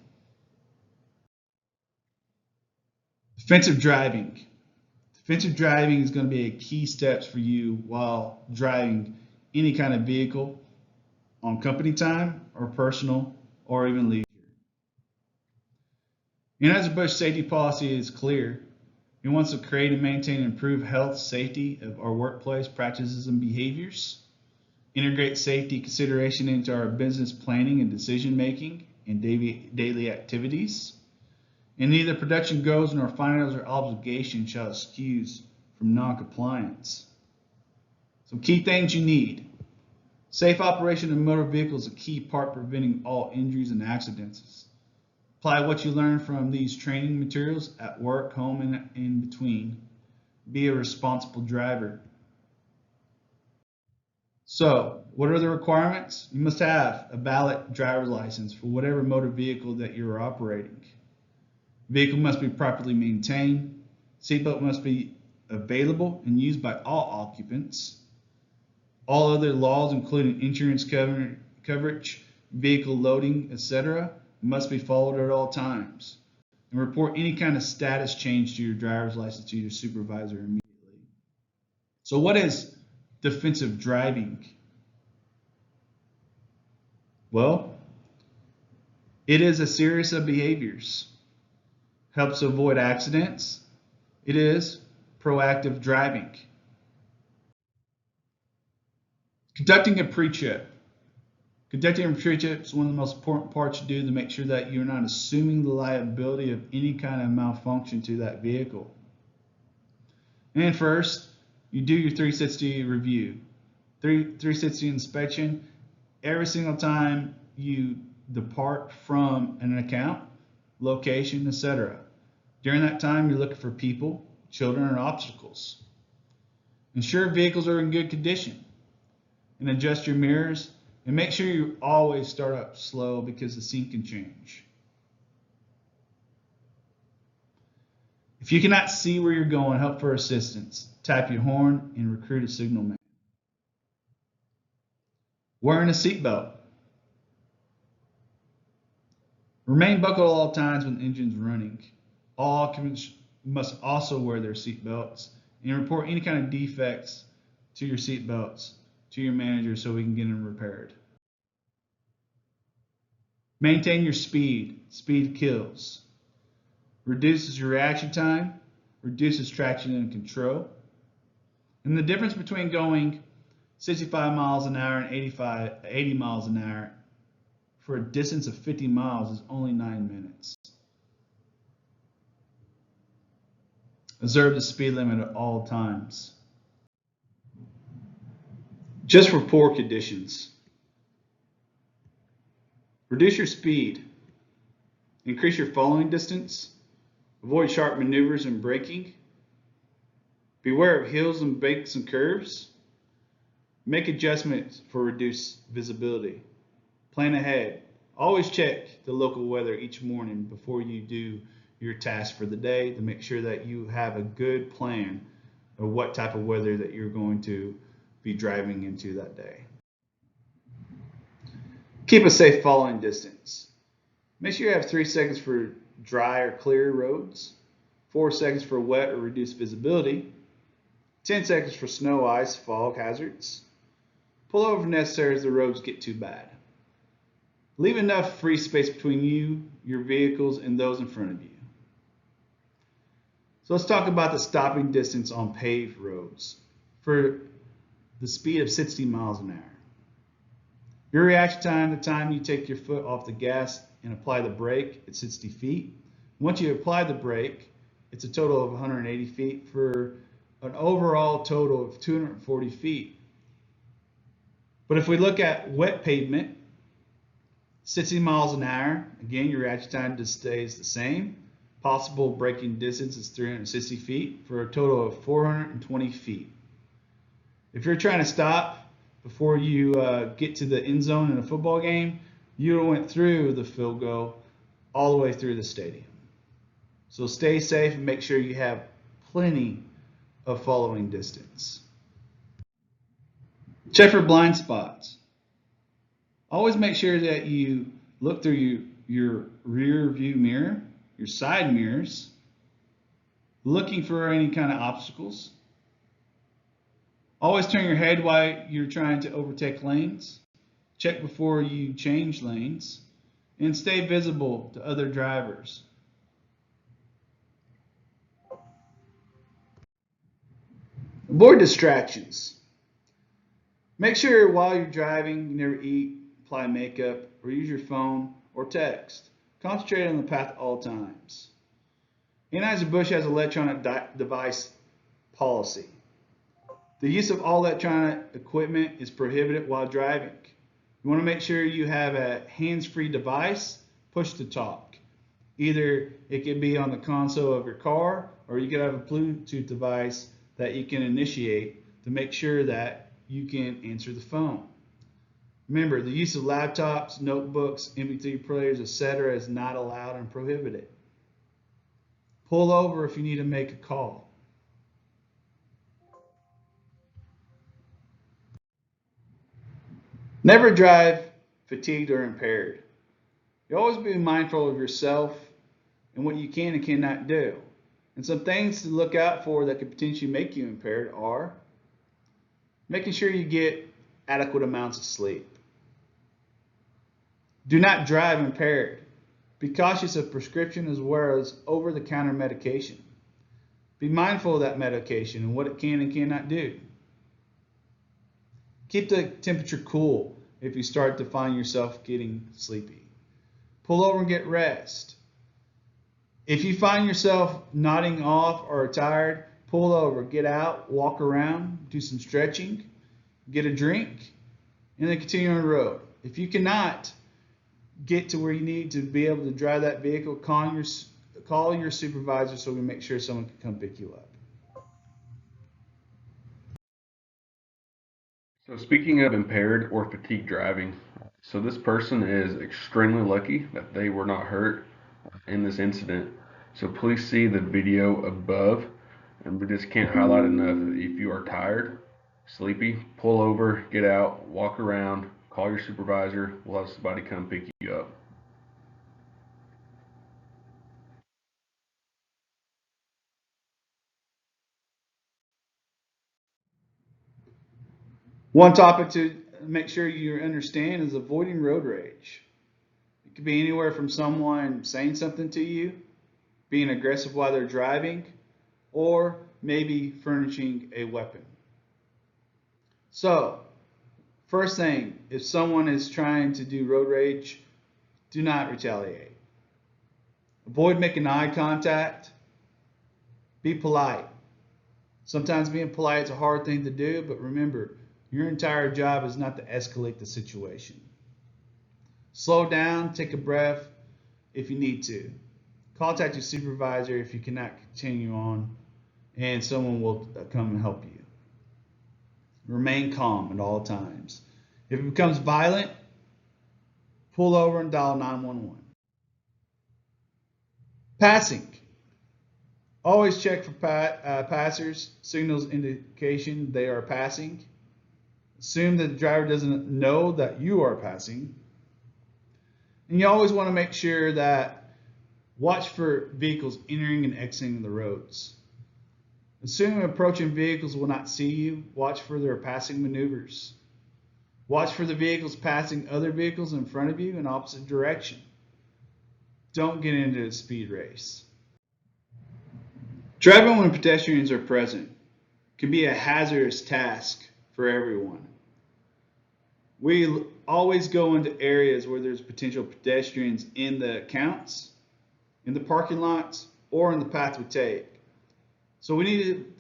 Defensive driving. Defensive driving is going to be a key steps for you while driving any kind of vehicle on company time or personal or even leisure. Anheuser-Busch safety policy is clear. It wants to create and maintain and improve health, safety of our workplace practices and behaviors. Integrate safety consideration into our business planning and decision making and daily activities. And neither production goals nor financial obligation shall excuse from non-compliance. Some key things you need. Safe operation of motor vehicles is a key part preventing all injuries and accidents. Apply what you learn from these training materials at work, home, and in between. Be a responsible driver. So, what are the requirements? You must have a valid driver's license for whatever motor vehicle that you're operating. Vehicle must be properly maintained. Seatbelt must be available and used by all occupants. All other laws, including insurance coverage, vehicle loading, etc., must be followed at all times. And report any kind of status change to your driver's license to your supervisor immediately. So what is defensive driving? Well, it is a series of behaviors. Helps avoid accidents. It is proactive driving. Conducting a pre-trip. Conducting a pre-trip is one of the most important parts you do to make sure that you're not assuming the liability of any kind of malfunction to that vehicle. And first, you do your 360 review. 360 inspection every single time you depart from an account, location, etc. During that time, you're looking for people, children, and obstacles. Ensure vehicles are in good condition and adjust your mirrors, and make sure you always start up slow because the scene can change. If you cannot see where you're going, help for assistance. Tap your horn and recruit a signalman. Wearing a seatbelt. Remain buckled at all times when the engine's running. All occupants must also wear their seatbelts and report any kind of defects to your seatbelts to your manager so we can get them repaired. Maintain your speed. Speed kills. Reduces your reaction time, reduces traction and control. And the difference between going 65 miles an hour and 80 miles an hour for a distance of 50 miles is only 9 minutes. Observe the speed limit at all times. Just for poor conditions. Reduce your speed. Increase your following distance. Avoid sharp maneuvers and braking. Beware of hills and banks and curves. Make adjustments for reduced visibility. Plan ahead. Always check the local weather each morning before you do your task for the day to make sure that you have a good plan of what type of weather that you're going to be driving into that day. Keep a safe following distance. Make sure you have 3 seconds for dry or clear roads, 4 seconds for wet or reduced visibility, 10 seconds for snow, ice, fog hazards. Pull over if necessary as the roads get too bad. Leave enough free space between you, your vehicles, and those in front of you. So let's talk about the stopping distance on paved roads for the speed of 60 miles an hour. Your reaction time, the time you take your foot off the gas and apply the brake, at 60 feet. Once you apply the brake, it's a total of 180 feet for an overall total of 240 feet. But if we look at wet pavement, 60 miles an hour, again, your reaction time just stays the same. Possible braking distance is 360 feet for a total of 420 feet. If you're trying to stop before you get to the end zone in a football game, you went through the field goal all the way through the stadium. So stay safe and make sure you have plenty of following distance. Check for blind spots. Always make sure that you look through your rear view mirror, your side mirrors, looking for any kind of obstacles. Always turn your head while you're trying to overtake lanes. Check before you change lanes, and stay visible to other drivers. Avoid distractions. Make sure while you're driving, you never eat, apply makeup, or use your phone or text. Concentrate on the path at all times. Anheuser-Busch has electronic device policy. The use of all electronic equipment is prohibited while driving. You want to make sure you have a hands-free device, push to talk. Either it can be on the console of your car, or you can have a Bluetooth device that you can initiate to make sure that you can answer the phone. Remember, the use of laptops, notebooks, MP3 players, etc. is not allowed and prohibited. Pull over if you need to make a call. Never drive fatigued or impaired. You always be mindful of yourself and what you can and cannot do. And some things to look out for that could potentially make you impaired are making sure you get adequate amounts of sleep. Do not drive impaired. Be cautious of prescription as well as over-the-counter medication. Be mindful of that medication and what it can and cannot do. Keep the temperature cool if you start to find yourself getting sleepy. Pull over and get rest. If you find yourself nodding off or tired, pull over, get out, walk around, do some stretching. get a drink, and then continue on the road. If you cannot get to where you need to be able to drive that vehicle, call your supervisor so we can make sure someone can come pick you up. So speaking of impaired or fatigued driving, so this person is extremely lucky that they were not hurt in this incident. So please see the video above, and we just can't highlight enough. If you are tired, sleepy, pull over, get out, walk around, call your supervisor, we'll have somebody come pick you up. One topic to make sure you understand is avoiding road rage. It could be anywhere from someone saying something to you, being aggressive while they're driving, or maybe furnishing a weapon. So, first thing, if someone is trying to do road rage, do not retaliate. Avoid making eye contact. Be polite. Sometimes being polite is a hard thing to do, but remember, your entire job is not to escalate the situation. Slow down, take a breath if you need to. Contact your supervisor if you cannot continue on, and someone will come and help you. Remain calm at all times. If it becomes violent, pull over and dial 911. Passing. Always check for passers. Signals indication they are passing. Assume that the driver doesn't know that you are passing. And you always want to make sure that watch for vehicles entering and exiting the roads. Assume approaching vehicles will not see you. Watch for their passing maneuvers. Watch for the vehicles passing other vehicles in front of you in opposite direction. Don't get into a speed race. Driving when pedestrians are present can be a hazardous task for everyone. We always go into areas where there's potential pedestrians in the accounts, in the parking lots, or in the path we take. So we need to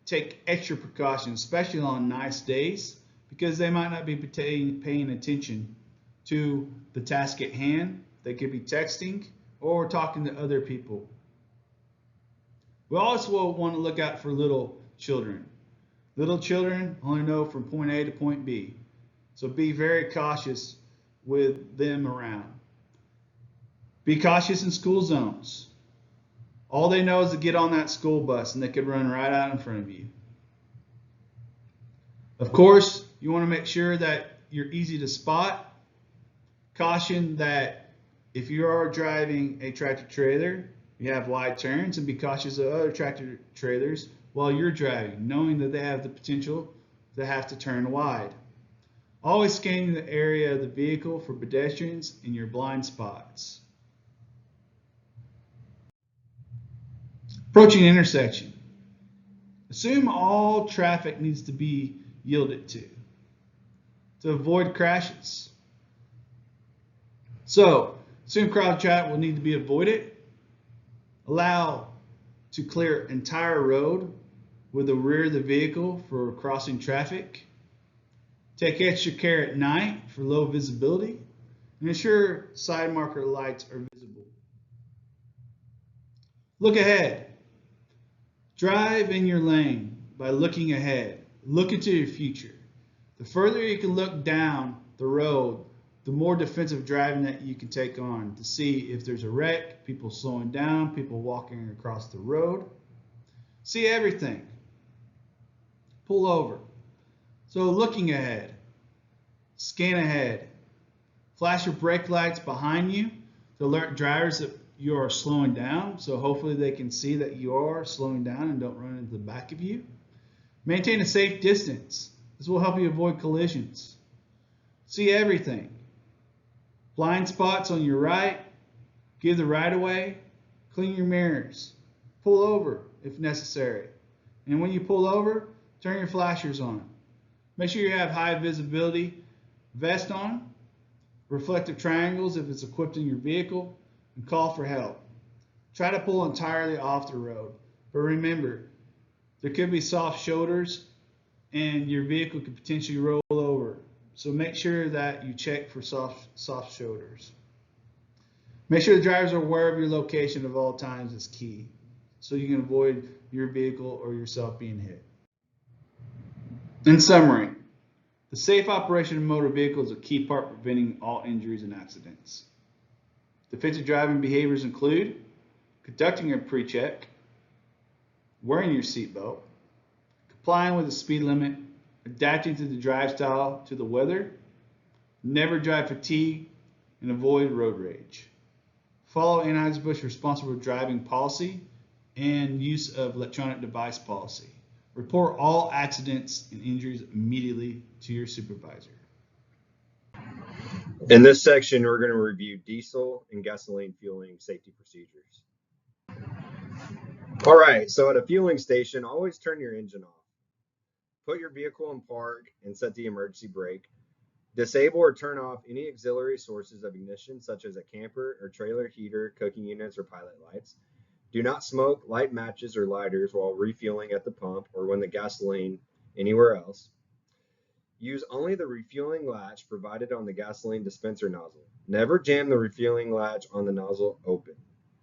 take extra precautions, especially on nice days, because they might not be paying attention to the task at hand. They could be texting or talking to other people. We also want to look out for little children. Little children only know from point A to point B. So be very cautious with them around. Be cautious in school zones. All they know is to get on that school bus and they could run right out in front of you. Of course, you want to make sure that you're easy to spot. Caution that if you are driving a tractor trailer, you have wide turns, and be cautious of other tractor trailers while you're driving, knowing that they have the potential to have to turn wide. Always scanning the area of the vehicle for pedestrians and your blind spots. Approaching an intersection. Assume all traffic needs to be yielded to avoid crashes. So, assume crowd traffic will need to be avoided. Allow to clear entire road with the rear of the vehicle for crossing traffic. Take extra care at night for low visibility, and ensure side marker lights are visible. Look ahead. Drive in your lane by looking ahead. Look into your future. The further you can look down the road, the more defensive driving that you can take on to see if there's a wreck, people slowing down, people walking across the road. See everything. Pull over. So looking ahead, scan ahead, flash your brake lights behind you to alert drivers that you are slowing down, so hopefully they can see that you are slowing down and don't run into the back of you. Maintain a safe distance. This will help you avoid collisions. See everything. Blind spots on your right, give the right of way, clean your mirrors, pull over if necessary. And when you pull over, turn your flashers on. Make sure you have high visibility vest on, reflective triangles if it's equipped in your vehicle, and call for help. Try to pull entirely off the road, but remember, there could be soft shoulders and your vehicle could potentially roll over. So make sure that you check for soft shoulders. Make sure the drivers are aware of your location at all times is key, so you can avoid your vehicle or yourself being hit. In summary, the safe operation of motor vehicle is a key part of preventing all injuries and accidents. Defensive driving behaviors include conducting a pre-check, wearing your seatbelt, complying with the speed limit, adapting to the drive style to the weather, never drive fatigue, and avoid road rage. Follow Anheuser-Busch responsible driving policy and use of electronic device policy. Report all accidents and injuries immediately to your supervisor. In this section, we're going to review diesel and gasoline fueling safety procedures. All right, so at a fueling station, always turn your engine off. Put your vehicle in park and set the emergency brake. Disable or turn off any auxiliary sources of ignition, such as a camper or trailer heater, cooking units, or pilot lights. Do not smoke, light matches, or lighters while refueling at the pump or when the gasoline anywhere else. Use only the refueling latch provided on the gasoline dispenser nozzle. Never jam the refueling latch on the nozzle open.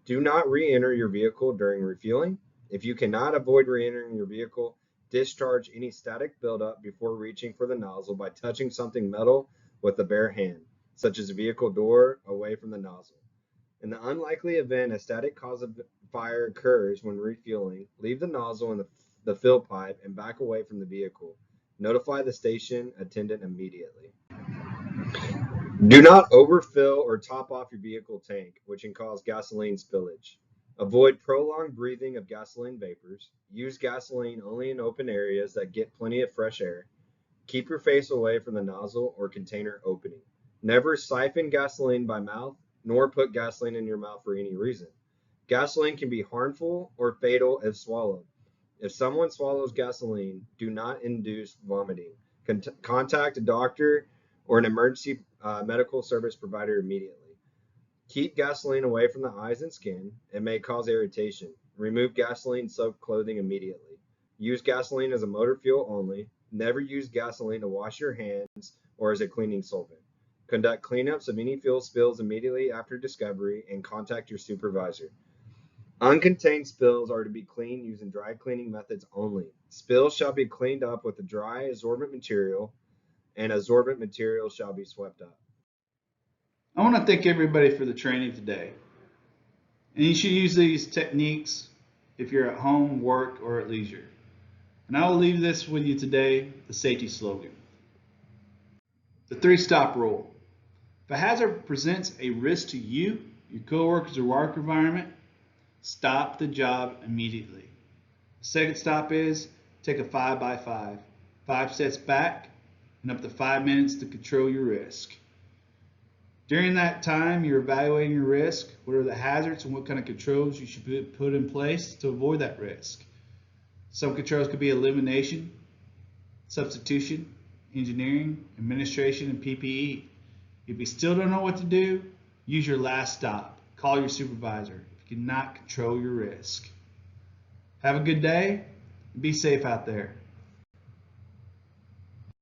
Do not re-enter your vehicle during refueling. If you cannot avoid re-entering your vehicle, discharge any static buildup before reaching for the nozzle by touching something metal with the bare hand, such as a vehicle door, away from the nozzle. In the unlikely event a static cause of fire occurs when refueling, leave the nozzle in the fill pipe and back away from the vehicle. Notify the station attendant immediately. Do not overfill or top off your vehicle tank, which can cause gasoline spillage. Avoid prolonged breathing of gasoline vapors. Use gasoline only in open areas that get plenty of fresh air. Keep your face away from the nozzle or container opening. Never siphon gasoline by mouth, nor put gasoline in your mouth for any reason. Gasoline can be harmful or fatal if swallowed. If someone swallows gasoline, do not induce vomiting. Contact a doctor or an emergency medical service provider immediately. Keep gasoline away from the eyes and skin. It may cause irritation. Remove gasoline-soaked clothing immediately. Use gasoline as a motor fuel only. Never use gasoline to wash your hands or as a cleaning solvent. Conduct cleanups of any fuel spills immediately after discovery and contact your supervisor. Uncontained spills are to be cleaned using dry cleaning methods only. Spills shall be cleaned up with a dry absorbent material, and absorbent material shall be swept up. I want to thank everybody for the training today. And you should use these techniques if you're at home, work, or at leisure. And I will leave this with you today, the safety slogan. The 3-stop rule. If a hazard presents a risk to you, your coworkers, or work environment, stop the job immediately. The second stop is take a 5x5, 5 steps back, and up to 5 minutes to control your risk. During that time, you're evaluating your risk. What are the hazards and what kind of controls you should put in place to avoid that risk? Some controls could be elimination, substitution, engineering, administration, and PPE. If you still don't know what to do, use your last stop. Call your supervisor if you cannot control your risk. Have a good day and be safe out there.